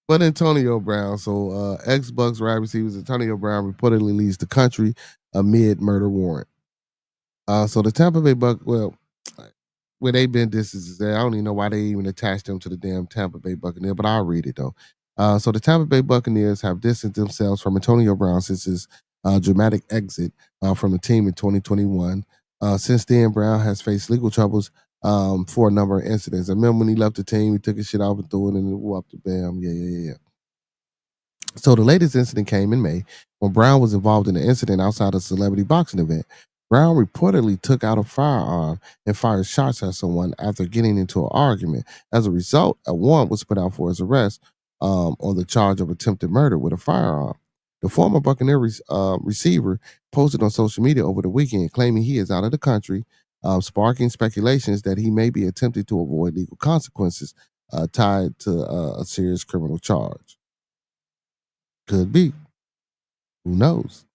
But Antonio Brown, so ex-Bucks wide receivers Antonio Brown reportedly leaves the country amid murder warrant. So the Tampa Bay where they been distances there, I don't even know why they even attached them to the damn Tampa Bay Buccaneers, but I'll read it though. So the Tampa Bay Buccaneers have distanced themselves from Antonio Brown since his dramatic exit from the team in 2021. Since then, Brown has faced legal troubles for a number of incidents. I remember when he left the team, he took his shit off and threw it in the whoop the bam. Yeah. So the latest incident came in May when Brown was involved in an incident outside a celebrity boxing event. Brown reportedly took out a firearm and fired shots at someone after getting into an argument. As a result, a warrant was put out for his arrest on the charge of attempted murder with a firearm. The former Buccaneer receiver posted on social media over the weekend claiming he is out of the country, sparking speculations that he may be attempting to avoid legal consequences tied to a serious criminal charge. Could be. Who knows?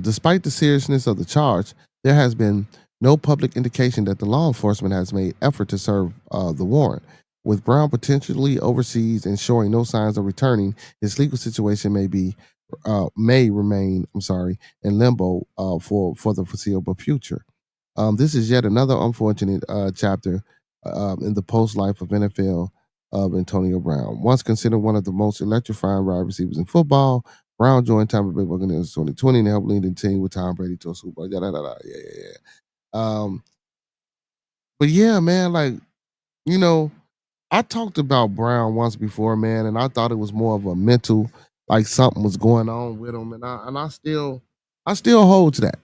Despite the seriousness of the charge, there has been no public indication that the law enforcement has made effort to serve the warrant. With Brown potentially overseas and showing no signs of returning, his legal situation may remain, in limbo for the foreseeable future. This is yet another unfortunate chapter in the post life of NFL of Antonio Brown. Once considered one of the most electrifying wide receivers in football, Brown joined Tampa Bay Buccaneers in 2020 and helped lead the team with Tom Brady to a Super Bowl. Yeah. But yeah, man, like, you know, I talked about Brown once before, man, and I thought it was more of a mental, like something was going on with him, and I still hold to that.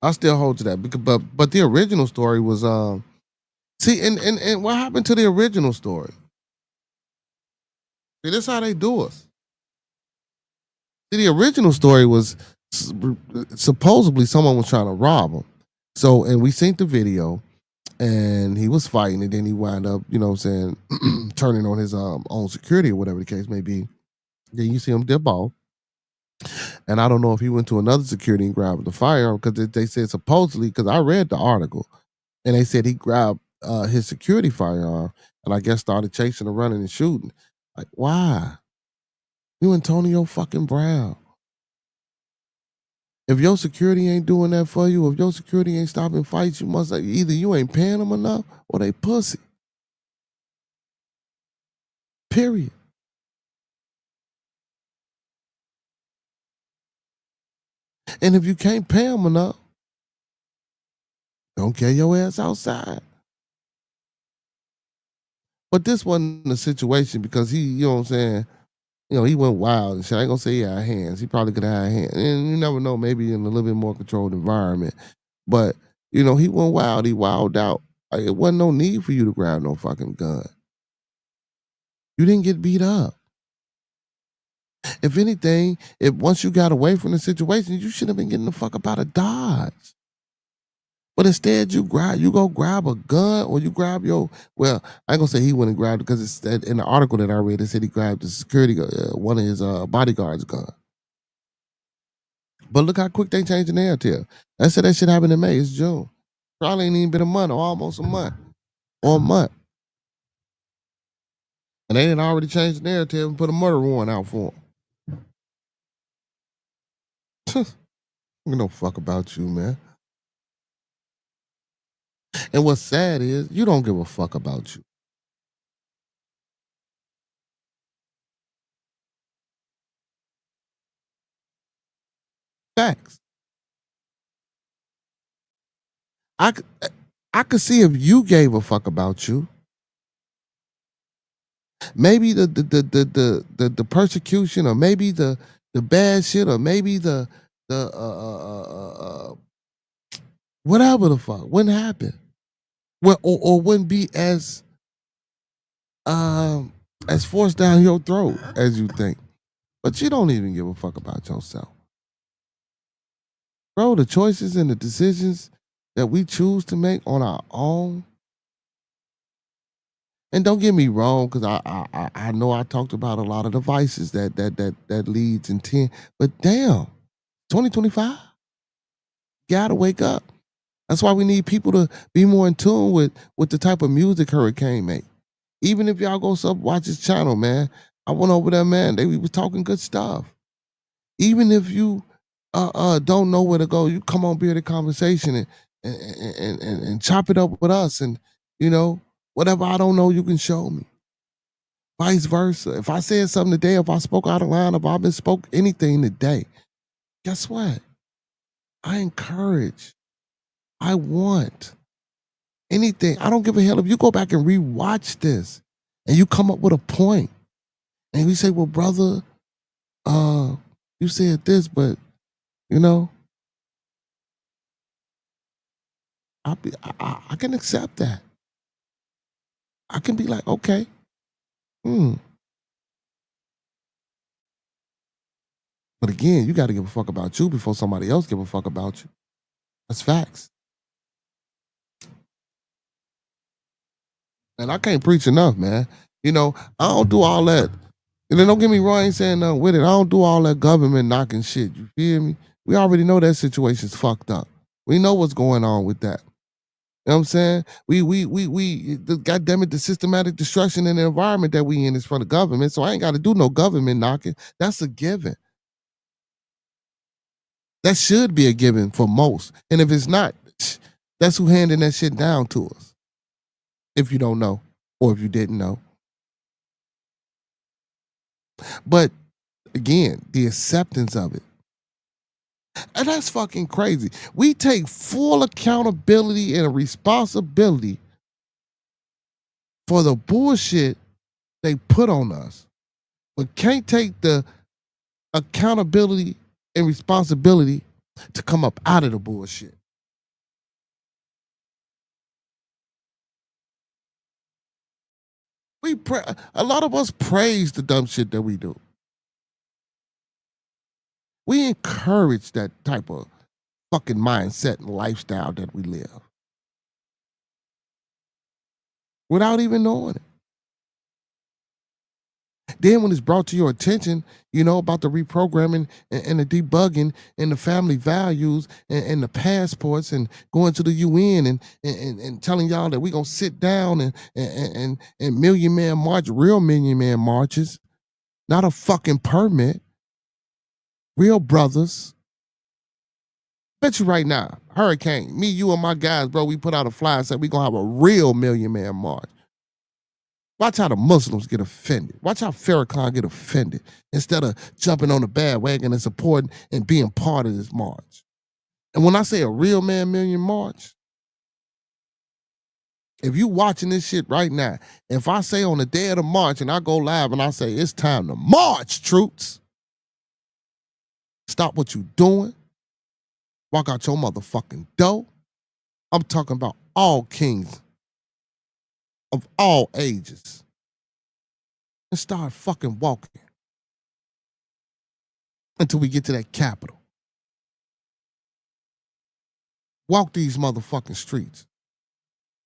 I still hold to that because, but the original story was see, and what happened to the original story? See, this how they do us. See, the original story was supposedly someone was trying to rob him. So, and we seen the video, and he was fighting, and then he wound up, you know what I'm saying, turning on his own security or whatever the case may be. Then you see him dip off. And I don't know if he went to another security and grabbed the firearm because they said supposedly, because I read the article, and they said he grabbed his security firearm and I guess started chasing and running and shooting. Like, why? You Antonio fucking Brown. If your security ain't doing that for you, if your security ain't stopping fights, you must either you ain't paying them enough or they pussy. Period. And if you can't pay them enough, don't get your ass outside. But this wasn't the situation because he, you know what I'm saying, he went wild and shit. I ain't gonna say he had hands. He probably could have had hands. And you never know, maybe in a little bit more controlled environment. But, he went wild. He wilded out. Like, it wasn't no need for you to grab no fucking gun. You didn't get beat up. If anything, if once you got away from the situation, you should have been getting the fuck up out of Dodge. But instead, you go grab a gun, or you grab well, I ain't gonna say he went and grabbed it because it's in the article that I read. It said he grabbed the security one of his bodyguards' gun. But look how quick they changed the narrative. I said that shit happened in May. It's June. Probably ain't even been a month or almost a month or a month. And they didn't already change the narrative and put a murder warrant out for him. I don't no fuck about you, man. And what's sad is you don't give a fuck about you. Facts. I could see if you gave a fuck about you. Maybe the persecution, or maybe the bad shit, or maybe the whatever the fuck wouldn't happen. Well, or wouldn't be as forced down your throat as you think. But you don't even give a fuck about yourself. Bro, the choices and the decisions that we choose to make on our own. And don't get me wrong, because I know I talked about a lot of the vices that leads in 10, but damn, 2025, gotta wake up. That's why we need people to be more in tune with the type of music Hurricane make. Even if y'all go watch his channel, man. I went over there, man. We was talking good stuff. Even if you don't know where to go, you come on Bearded Conversation and chop it up with us, and whatever I don't know, you can show me. Vice versa. If I said something today, if I spoke out of line, if I spoke anything today, guess what? I encourage. I want anything. I don't give a hell if you go back and rewatch this and you come up with a point and you say, well, brother, you said this, but I can accept that. I can be like, okay, But again, you got to give a fuck about you before somebody else give a fuck about you. That's facts. And I can't preach enough, man. You know, I don't do all that. And then don't get me wrong, I ain't saying nothing with it. I don't do all that government knocking shit. You feel me? We already know that situation's fucked up. We know what's going on with that. You know what I'm saying? Goddamn it, the systematic destruction in the environment that we in is from the government. So I ain't got to do no government knocking. That's a given. That should be a given for most. And if it's not, that's who handing that shit down to us. If you don't know, or if you didn't know. But again, the acceptance of it. And that's fucking crazy. We take full accountability and responsibility for the bullshit they put on us, but can't take the accountability and responsibility to come up out of the bullshit. A lot of us praise the dumb shit that we do. We encourage that type of fucking mindset and lifestyle that we live without even knowing it. Then when it's brought to your attention, you know, about the reprogramming and the debugging and the family values and the passports and going to the UN and telling y'all that we're going to sit down and Million Man March, real Million Man marches, not a fucking permit, real brothers. Bet you right now, Hurricane, me, you, and my guys, bro, we put out a flyer and said we're going to have a real Million Man March. Watch how the Muslims get offended. Watch how Farrakhan get offended instead of jumping on the bandwagon and supporting and being part of this march. And when I say a real man million march, if you watching this shit right now, if I say on the day of the march and I go live and I say it's time to march, troops, stop what you doing, walk out your motherfucking door. I'm talking about all kings of all ages. And start fucking walking until we get to that Capitol. Walk these motherfucking streets.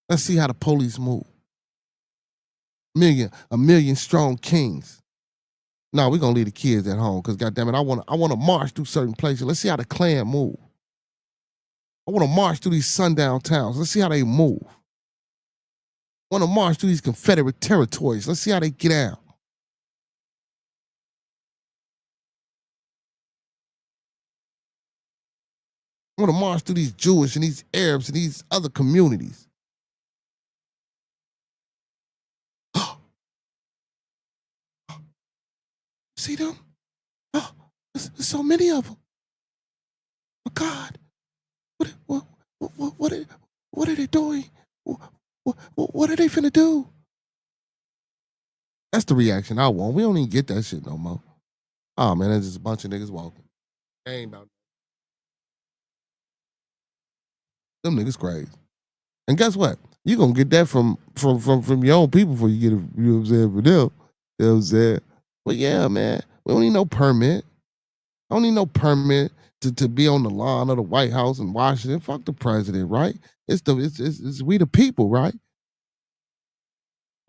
Let's see how the police move. A million strong kings. No, we're gonna leave the kids at home because goddamn it, I wanna march through certain places. Let's see how the Klan move. I wanna march through these sundown towns. Let's see how they move. I wanna march through these Confederate territories. Let's see how they get out. I want to march through these Jewish and these Arabs and these other communities. See them? Oh, there's so many of them. Oh God, what are they doing? What are they finna do? That's the reaction I want. We don't even get that shit no more. Oh man, there's just a bunch of niggas walking. They ain't about them niggas crazy. And guess what? You gonna get that from your own people before you get it, you know what I'm saying, for them. You know what I'm saying? But yeah, man, we don't need no permit. I don't need no permit to be on the lawn of the White House in Washington. Fuck the president, right? It's we the people, right?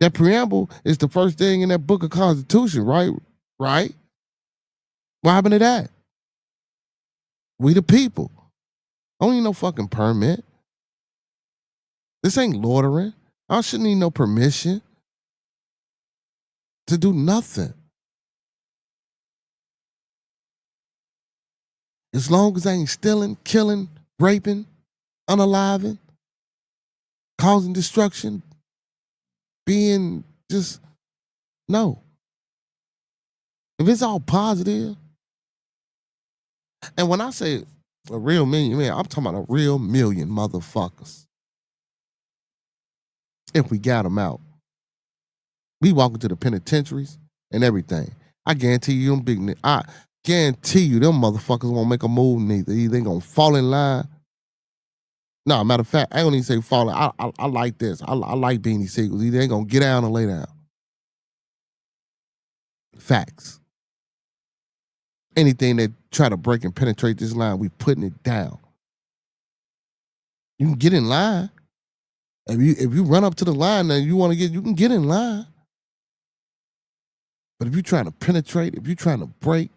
That preamble is the first thing in that book of Constitution, right? Right? What happened to that? We the people. I don't need no fucking permit. This ain't loitering. I shouldn't need no permission to do nothing. As long as I ain't stealing, killing, raping, unaliving, causing destruction, being just, no. If it's all positive, and when I say a real million, man, I'm talking about a real million motherfuckers. If we got them out. We walk into the penitentiaries and everything. I guarantee you I guarantee you them motherfuckers won't make a move neither. Either they gonna fall in line. No, matter of fact, I don't even say fall in. I like this. I like Beanie Siegels. Either they gonna get down or lay down. Facts. Anything that try to break and penetrate this line, we putting it down. You can get in line. If you run up to the line and you want to you can get in line. But if you're trying to penetrate, if you're trying to break,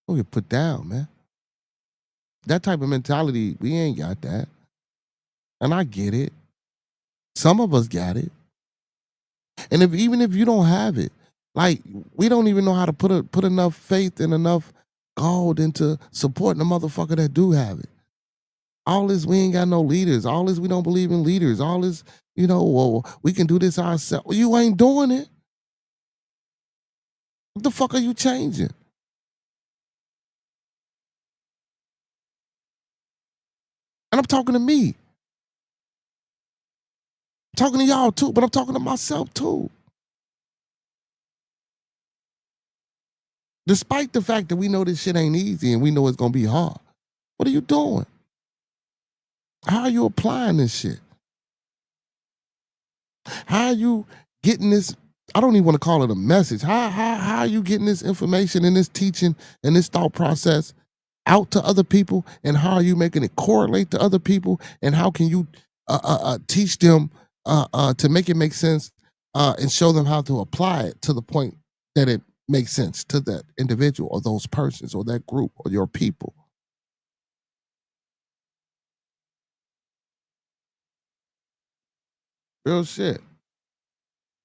we'll get put down, man. That type of mentality, we ain't got that. And I get it. Some of us got it. And even if you don't have it, like, we don't even know how to put enough faith and enough gold into supporting the motherfucker that do have it. All this, we ain't got no leaders. All this, we don't believe in leaders. All this, well, we can do this ourselves. Well, you ain't doing it. What the fuck are you changing? And I'm talking to me. I'm talking to y'all too, but I'm talking to myself too. Despite the fact that we know this shit ain't easy and we know it's gonna be hard. What are you doing? How are you applying this shit? How are you getting this? I don't even want to call it a message. How are you getting this information and this teaching and this thought process out to other people? And how are you making it correlate to other people? And how can you teach them to make it make sense and show them how to apply it to the point that it makes sense to that individual or those persons or that group or your people? Real shit.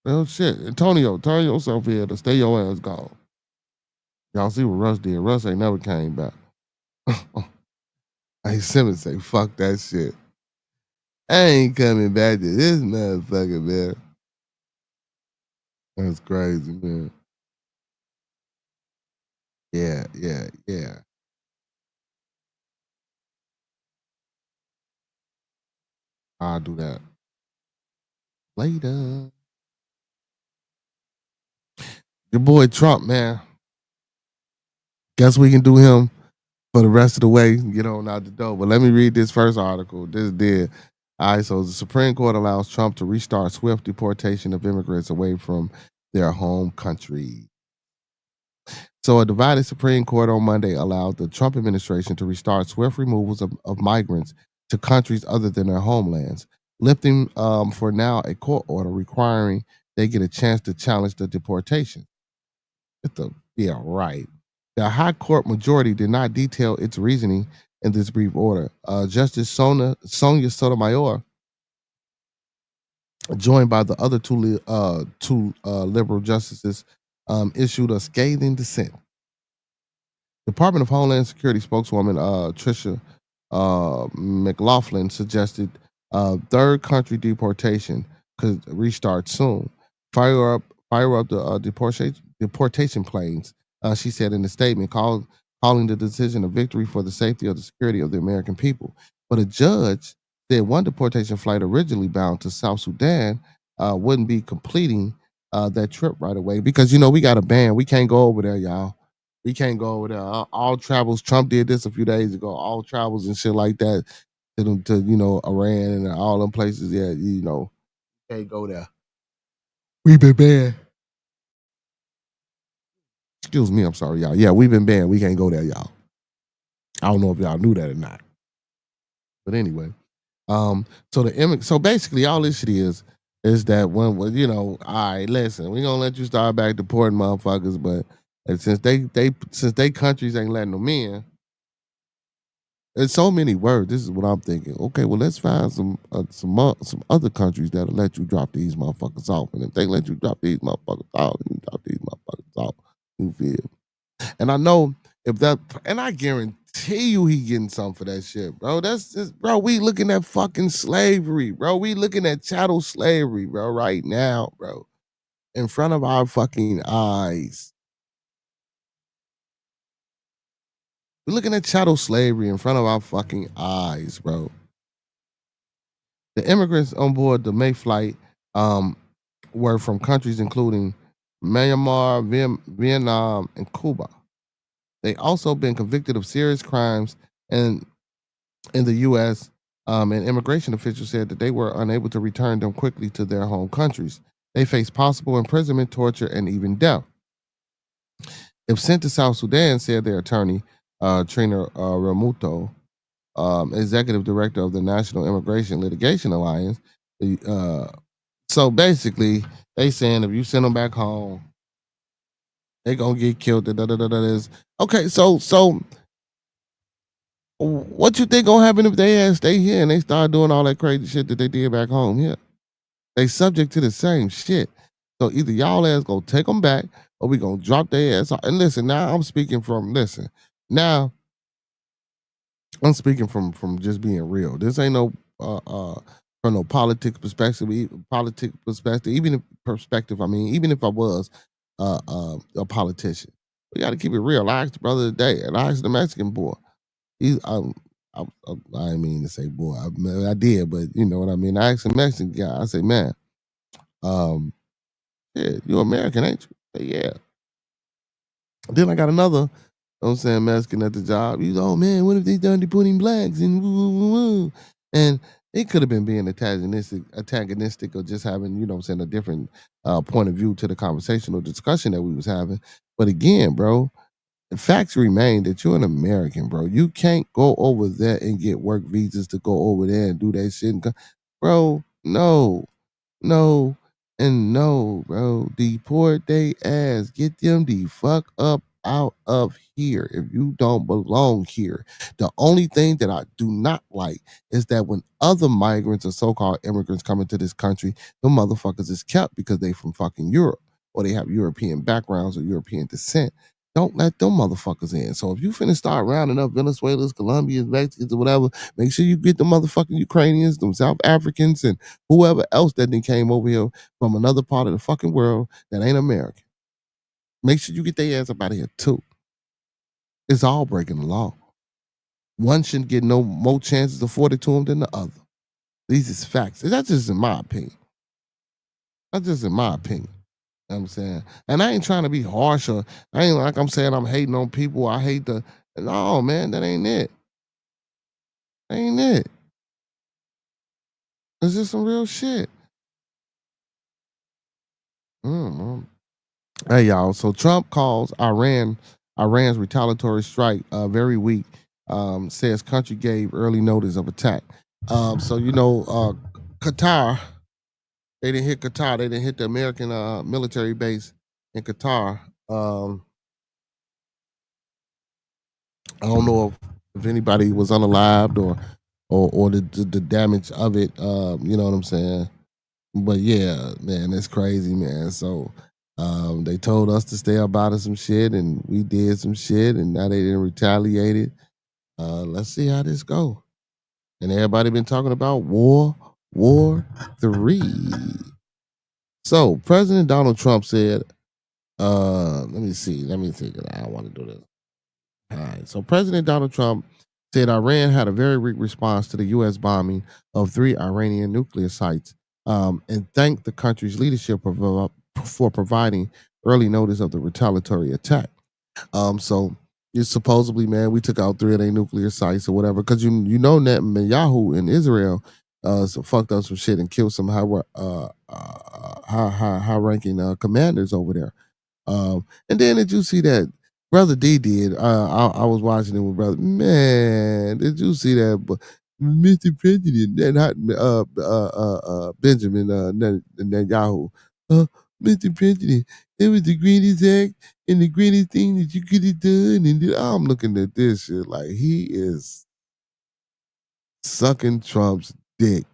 Real shit. Antonio, turn yourself here to stay your ass gone. Y'all see what Russ did. Russ ain't never came back. Hey, Simmons say, fuck that shit. I ain't coming back to this motherfucker, man. That's crazy, man. Yeah. I'll do that later. Your boy Trump, man. Guess we can do him for the rest of the way and get on out the door. But let me read this first article. This did. All right, so the Supreme Court allows Trump to restart swift deportation of immigrants away from their home country. So a divided Supreme Court on Monday allowed the Trump administration to restart swift removals of migrants to countries other than their homelands, lifting for now a court order requiring they get a chance to challenge the deportation. Yeah, right. The High Court majority did not detail its reasoning in this brief order. Justice Sonia Sotomayor, joined by the other two liberal justices, issued a scathing dissent. Department of Homeland Security spokeswoman Tricia McLaughlin suggested third country deportation could restart soon. Fire up the deportation planes, she said in a statement, calling the decision a victory for the safety of the security of the American people. But a judge said one deportation flight originally bound to South Sudan wouldn't be completing that trip right away because, we got a ban. We can't go over there, y'all. We can't go over there. All travels, Trump did this a few days ago, all travels and shit like that to Iran and all them places. Yeah, can't go there. We've been banned. Excuse me, I'm sorry, y'all. Yeah, we've been banned. We can't go there, y'all. I don't know if y'all knew that or not. But anyway, so basically all this shit is that when all right, listen, we're gonna let you start back deporting motherfuckers, but since they countries ain't letting them in, there's so many words. This is what I'm thinking. Okay, well, let's find some other countries that'll let you drop these motherfuckers off, and if they let you drop these motherfuckers off, then you drop these motherfuckers off. You feel? And I know and I guarantee you he getting something for that shit, bro. That's just, bro. We looking at fucking slavery, bro. We looking at chattel slavery, bro, right now, bro, in front of our fucking eyes. We're looking at chattel slavery in front of our fucking eyes, bro. The immigrants on board the May flight were from countries including Myanmar, Vietnam, and Cuba. They also been convicted of serious crimes in the U.S., and immigration officials said that they were unable to return them quickly to their home countries. They face possible imprisonment, torture, and even death. If sent to South Sudan, said their attorney, Trina Ramuto, executive director of the National Immigration Litigation Alliance. So basically, they saying if you send them back home, they gonna get killed. Okay, so what you think gonna happen if they ass stay here and they start doing all that crazy shit that they did back home here? They subject to the same shit. So either y'all ass gonna take them back or we gonna drop their ass off. And listen, now I'm speaking from now I'm speaking from just being real. This ain't no from no politics perspective, even if perspective. I mean, even if I was a politician, we got to keep it real. I asked the brother today, and I asked the Mexican boy. He's I didn't mean to say boy. I did, but you know what I mean. I asked the Mexican guy. I said, man, yeah, you American, ain't you? I said, yeah. Then I got another, you know what I'm saying, Mexican at the job. He's, oh man, what if they done deporting blacks and woo, woo, woo. And it could have been being antagonistic or just having, you know what I'm saying, a different point of view to the conversation or discussion that we was having. But again, bro, the facts remain that you're an American, bro. You can't go over there and get work visas to go over there and do that shit. Bro, no. No and no, bro. Deport they ass. Get them the fuck up out of here if you don't belong here. The only thing that I do not like is that when other migrants or so-called immigrants come into this country, the motherfuckers is kept because they from fucking Europe or they have European backgrounds or European descent. Don't let them motherfuckers in. So if you finna start rounding up Venezuelans, Colombians, Mexicans, or whatever, make sure you get the motherfucking Ukrainians, them South Africans, and whoever else that then came over here from another part of the fucking world that ain't American. Make sure you get their ass up out of here too. It's all breaking the law. One shouldn't get no more chances afforded to them than the other. These is facts. That's just in my opinion. That's just in my opinion. You know what I'm saying? And I ain't trying to be harsh or I ain't like I'm saying I'm hating on people. I hate the no, man, that ain't it. That ain't it. It's just some real shit. Mm-hmm. Hey y'all, so Trump calls Iran's retaliatory strike very weak. Says country gave early notice of attack. So you know, Qatar, they didn't hit Qatar. They didn't hit the American military base in Qatar. I don't know if anybody was unalived or the damage of it. You know what I'm saying? But yeah, man, it's crazy, man. So they told us to stay up out of some shit, and we did some shit, and now they didn't retaliate it. Let's see how this go. And everybody been talking about War 3. So President Donald Trump said, let me see, 'cause I don't want to do this. All right. So President Donald Trump said Iran had a very weak response to the U.S. bombing of 3 Iranian nuclear sites, and thanked the country's leadership for providing early notice of the retaliatory attack. So it's supposedly, man, we took out 3 of their nuclear sites or whatever, because you know Netanyahu in Israel so fucked up some shit and killed some high ranking commanders over there. And then did you see that Brother D did? I was watching it with Brother. Man, did you see that? Mr. President, that hot Benjamin Netanyahu. Mr. President, it was the greatest act and the greatest thing that you could have done. And I'm looking at this shit like he is sucking Trump's dick.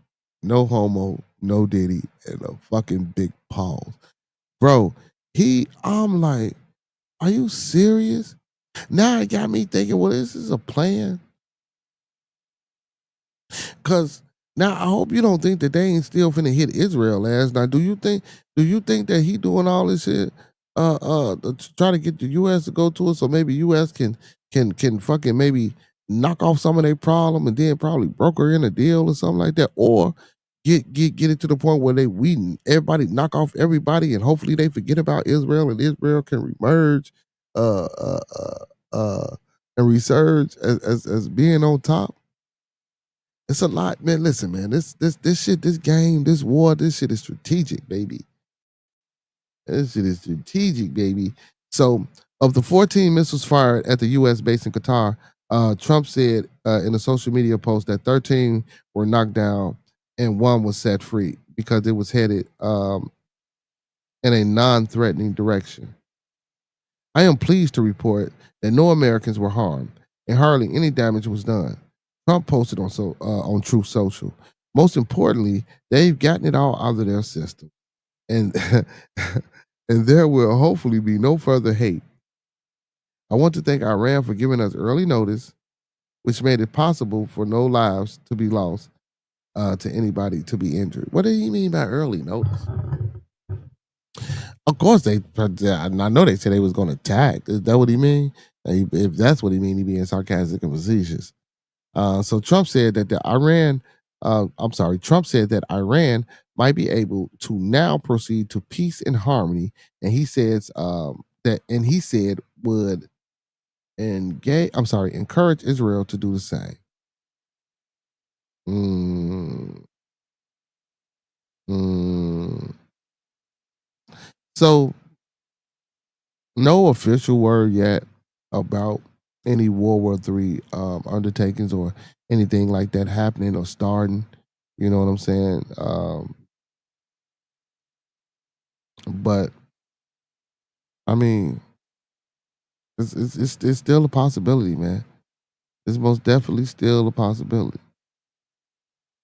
No homo, no diddy, and a fucking big pause. Bro, I'm like, are you serious? Now it got me thinking, well, this is a plan. Cause now I hope you don't think that they ain't still finna hit Israel ass. Now, do you think that he doing all this shit to try to get the US to go to it so maybe US can fucking maybe knock off some of their problem and then probably broker in a deal or something like that, or get it to the point where everybody knock off everybody and hopefully they forget about Israel and Israel can remerge uh uh uh, uh and resurge as being on top. It's a lot, man. Listen, man, this shit, this game, this war, this shit is strategic, baby. This shit is strategic, baby. So, of the 14 missiles fired at the U.S. base in Qatar, Trump said in a social media post that 13 were knocked down and one was set free because it was headed in a non-threatening direction. I am pleased to report that no Americans were harmed and hardly any damage was done. Trump posted on Truth Social. Most importantly, they've gotten it all out of their system, and and there will hopefully be no further hate. I want to thank Iran for giving us early notice, which made it possible for no lives to be lost, to anybody to be injured. What do you mean by early notice? Of course, I know they said they was going to attack. Is that what he mean? If that's what he mean, he being sarcastic and facetious. So Trump said that Trump said that Iran might be able to now proceed to peace and harmony, and he says and he said would encourage Israel to do the same. So no official word yet about any World War III undertakings or anything like that happening or starting. You know what I'm saying? But I mean, it's still a possibility, man. It's most definitely still a possibility.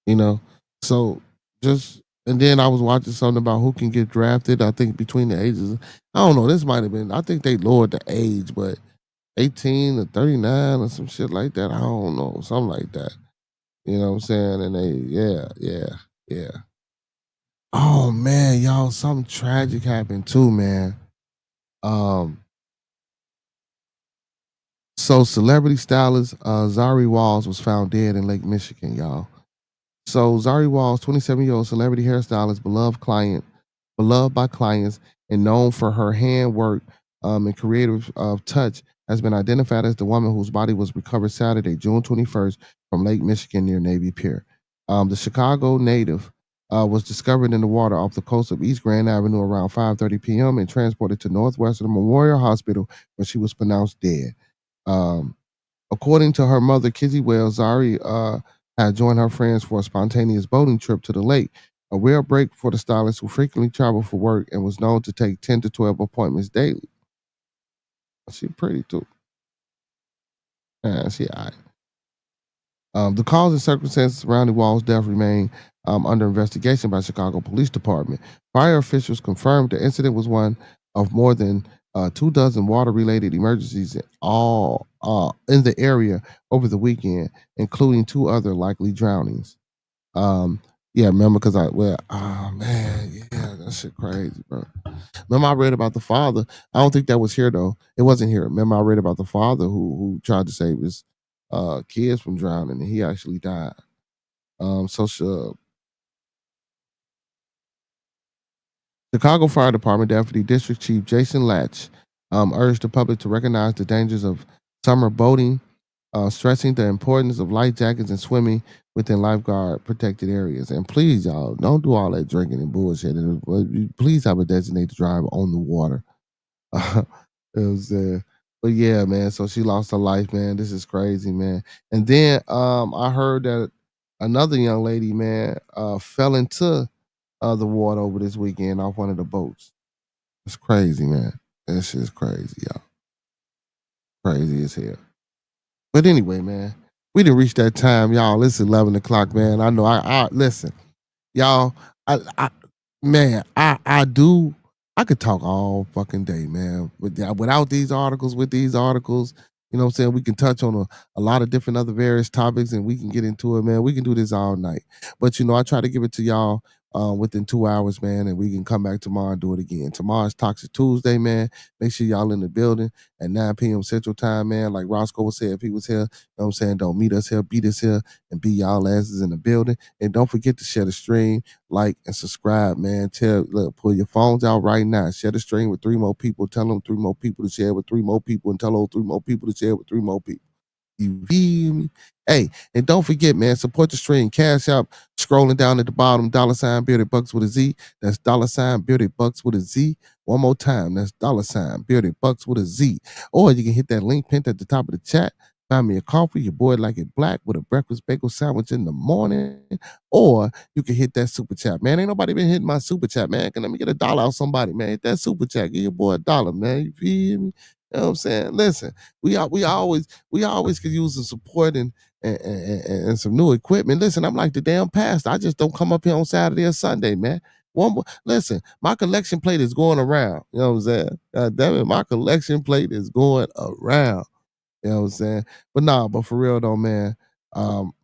You know, so just and then I was watching something about who can get drafted. I think between the ages, I don't know. This might have been. I think they lowered the age, but 18 to 39 or some shit like that. I don't know, something like that. You know what I'm saying? And yeah. Oh man, y'all, something tragic happened too, man. So celebrity stylist Zari Walls was found dead in Lake Michigan, y'all. So Zari Walls, 27-year-old celebrity hairstylist, beloved by clients, and known for her handwork and creative touch, has been identified as the woman whose body was recovered Saturday, June 21st, from Lake Michigan near Navy Pier. The Chicago native was discovered in the water off the coast of East Grand Avenue around 5:30 p.m. and transported to Northwestern Memorial Hospital, where she was pronounced dead. Um, According to her mother, Kizzy Wells, Zari had joined her friends for a spontaneous boating trip to the lake, a rare break for the stylist who frequently traveled for work and was known to take 10 to 12 appointments daily. She pretty too. Yeah, she all right. The cause and circumstances surrounding Wall's death remain under investigation by Chicago Police Department. Fire officials confirmed the incident was one of more than 24 water-related emergencies all in the area over the weekend, including 2 other likely drownings. Yeah, remember because oh man, yeah, that shit crazy, bro. Remember I read about the father. I don't think that was here though. It wasn't here. Remember I read about the father who tried to save his kids from drowning and he actually died. Chicago Fire Department Deputy District Chief Jason Latch urged the public to recognize the dangers of summer boating, stressing the importance of life jackets and swimming within lifeguard protected areas. And please, y'all, don't do all that drinking and bullshit. Please have a designated driver on the water. You know what I'm saying? But yeah, man. So she lost her life, man. This is crazy, man. And then I heard that another young lady, man, fell into the water over this weekend off one of the boats. It's crazy, man. That shit's crazy, y'all. Crazy as hell. But anyway, man, we didn't reach that time, y'all. It's 11 o'clock, man. I know. I listen, y'all. I man, I do. I could talk all fucking day, man. Without these articles, with these articles, you know what I'm saying? We can touch on a lot of different other various topics and we can get into it, man. We can do this all night. But, I try to give it to y'all within 2 hours, man, and we can come back tomorrow and do it again. Tomorrow's Toxic Tuesday, man. Make sure y'all in the building at 9 p.m. Central Time, man. Like Roscoe would say if he was here, you know what I'm saying? Don't meet us here, beat us here, and be y'all asses in the building. And don't forget to share the stream, like, and subscribe, man. Pull your phones out right now. Share the stream with 3 more people. Tell them 3 more people to share with 3 more people, and tell those 3 more people to share with 3 more people. You feel me? Hey, and don't forget, man, support the stream. Cash App, scrolling down at the bottom, $Bearded Bucks with a Z. That's $Bearded Bucks with a Z. One more time, that's $Bearded Bucks with a Z. Or you can hit that link pinned at the top of the chat. Buy me a coffee, your boy like it black, with a breakfast bagel sandwich in the morning. Or you can hit that super chat, man. Ain't nobody been hitting my super chat, man. Let me get $1 out somebody, man. Hit that super chat. Give your boy $1, man. You feel me? You know what I'm saying? Listen, we always could use some support and some new equipment. Listen, I'm like the damn pastor. I just don't come up here on Saturday or Sunday, man. Listen, my collection plate is going around. You know what I'm saying? God damn it, my collection plate is going around. You know what I'm saying? But for real though, man.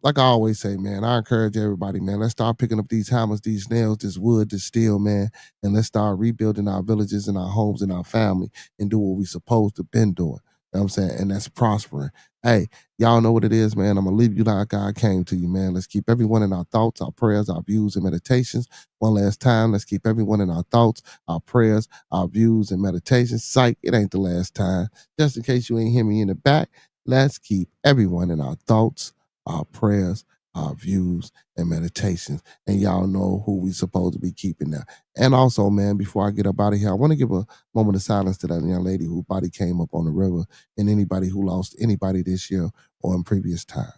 Like I always say, man, I encourage everybody, man. Let's start picking up these hammers, these nails, this wood, this steel, man, and let's start rebuilding our villages and our homes and our family and do what we supposed to been doing. You know what I'm saying? And that's prospering. Hey, y'all know what it is, man. I'm gonna leave you like God came to you, man. Let's keep everyone in our thoughts, our prayers, our views, and meditations. One last time, let's keep everyone in our thoughts, our prayers, our views, and meditations. Psych, it ain't the last time. Just in case you ain't hear me in the back, let's keep everyone in our thoughts, our prayers, our views, and meditations. And y'all know who we supposed to be keeping now. And also, man, before I get up out of here, I want to give a moment of silence to that young lady whose body came up on the river and anybody who lost anybody this year or in previous time.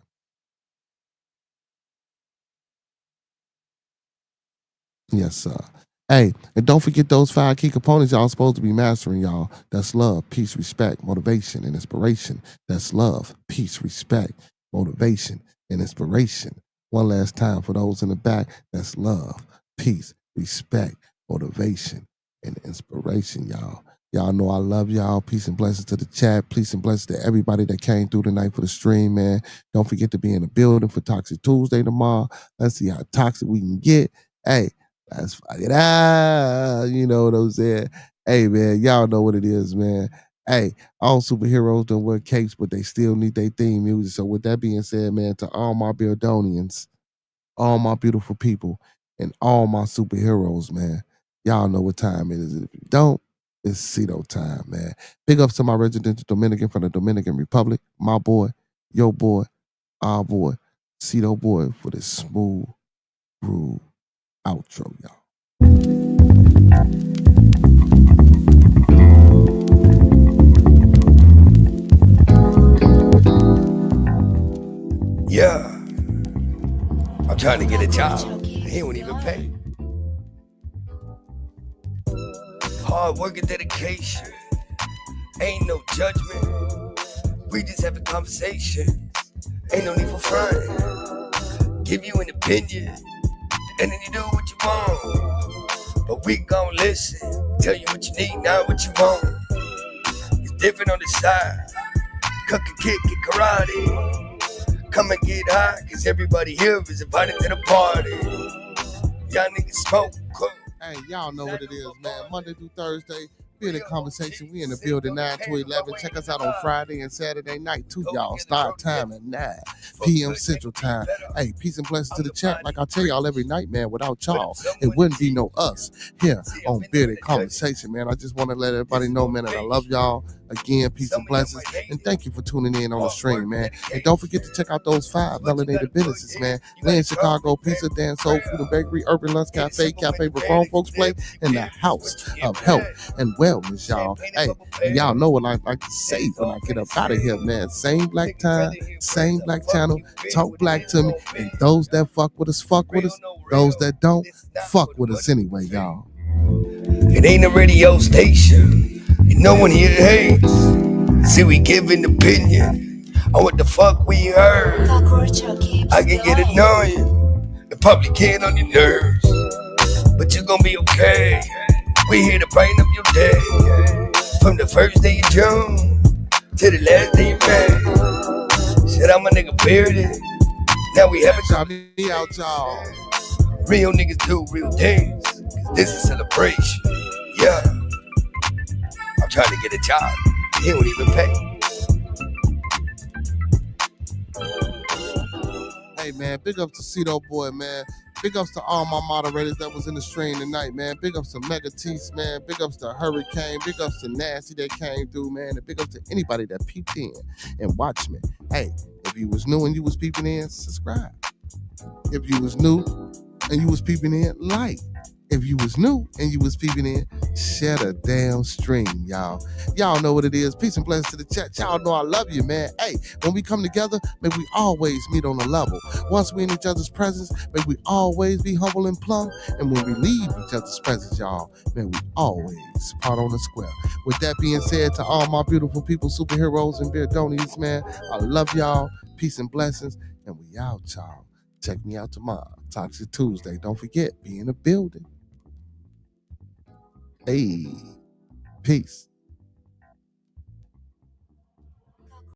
Yes, sir. Hey, and don't forget those 5 key components y'all supposed to be mastering, y'all. That's love, peace, respect, motivation, and inspiration. That's love, peace, respect, motivation, and inspiration. One last time for those in the back. That's love, peace, respect, motivation, and inspiration, y'all. Y'all know I love y'all. Peace and blessings to the chat. Peace and blessings to everybody that came through tonight for the stream, man. Don't forget to be in the building for Toxic Tuesday tomorrow. Let's see how toxic we can get. Hey, let's fuck it out. You know what I'm saying? Hey, man, y'all know what it is, man. Hey, all superheroes don't wear capes, but they still need their theme music. So with that being said, man, to all my Beardonians, all my beautiful people, and all my superheroes, man, y'all know what time it is. If you don't, it's Cito time, man. Big ups to my resident Dominican from the Dominican Republic, my boy, your boy, our boy, Cito boy, for this smooth groove outro, y'all. Yeah, I'm trying to get a job. He won't even pay. Hard work and dedication. Ain't no judgment. We just having conversations. Ain't no need for front. Give you an opinion, and then you do what you want. But we gon' listen. Tell you what you need, not what you want. It's different on the side. Cook and kick and karate. Come and get high, cause everybody here is invited to the party. Y'all niggas smoke. Hey, y'all know what it is, man. Monday through Thursday, Bearded Conversation. We in the building 9 to 11. Check us out on Friday and Saturday night too, y'all. Start time at 9 p.m. Central Time. Hey, peace and blessings to the chat. Like I tell y'all every night, man, without y'all, it wouldn't be no us here on Bearded Conversation, man. I just want to let everybody know, man, that I love y'all. Again, peace and blessings. And thank you for tuning in on the stream, man. And don't forget to check out those 5 melanated businesses, man. Lynn Chicago Pizza, Dan Soul Food and Bakery, Urban Lunch Cafe, Cafe for Grown Folks Play, and the House of Health and Wellness, y'all. Hey, and y'all know what I like to say when I get up out of here, man. Same black time, same black channel, talk black to me. And those that fuck with us, fuck with us. Those that don't, fuck with us anyway, y'all. It ain't a radio station. And no one here hates. See, we give an opinion on what the fuck we heard. I can get annoying. It probably get on your nerves. But you're gonna be okay. We here to brighten up your day. From the first day of June to the last day of May. Said I'm a nigga bearded. Now we have Y'all be out, y'all. Real niggas do real things. Cause this is celebration. Yeah. I'm trying to get a job. He don't even pay. Hey, man, big up to Cito boy, man. Big ups to all my moderators that was in the stream tonight, man. Big ups to Mega Tease, man. Big ups to Hurricane. Big ups to Nasty that came through, man. And big ups to anybody that peeped in and watched me. Hey, if you was new and you was peeping in, subscribe. If you was new and you was peeping in, like. If you was new and you was peeping in, share the damn stream, y'all. Y'all know what it is. Peace and blessings to the chat. Y'all know I love you, man. Hey, when we come together, may we always meet on a level. Once we in each other's presence, may we always be humble and plumb. And when we leave each other's presence, y'all, may we always part on the square. With that being said, to all my beautiful people, superheroes and beardonians, man, I love y'all. Peace and blessings. And we out, y'all. Check me out tomorrow. Toxic Tuesday. Don't forget, be in the building. Hey, peace.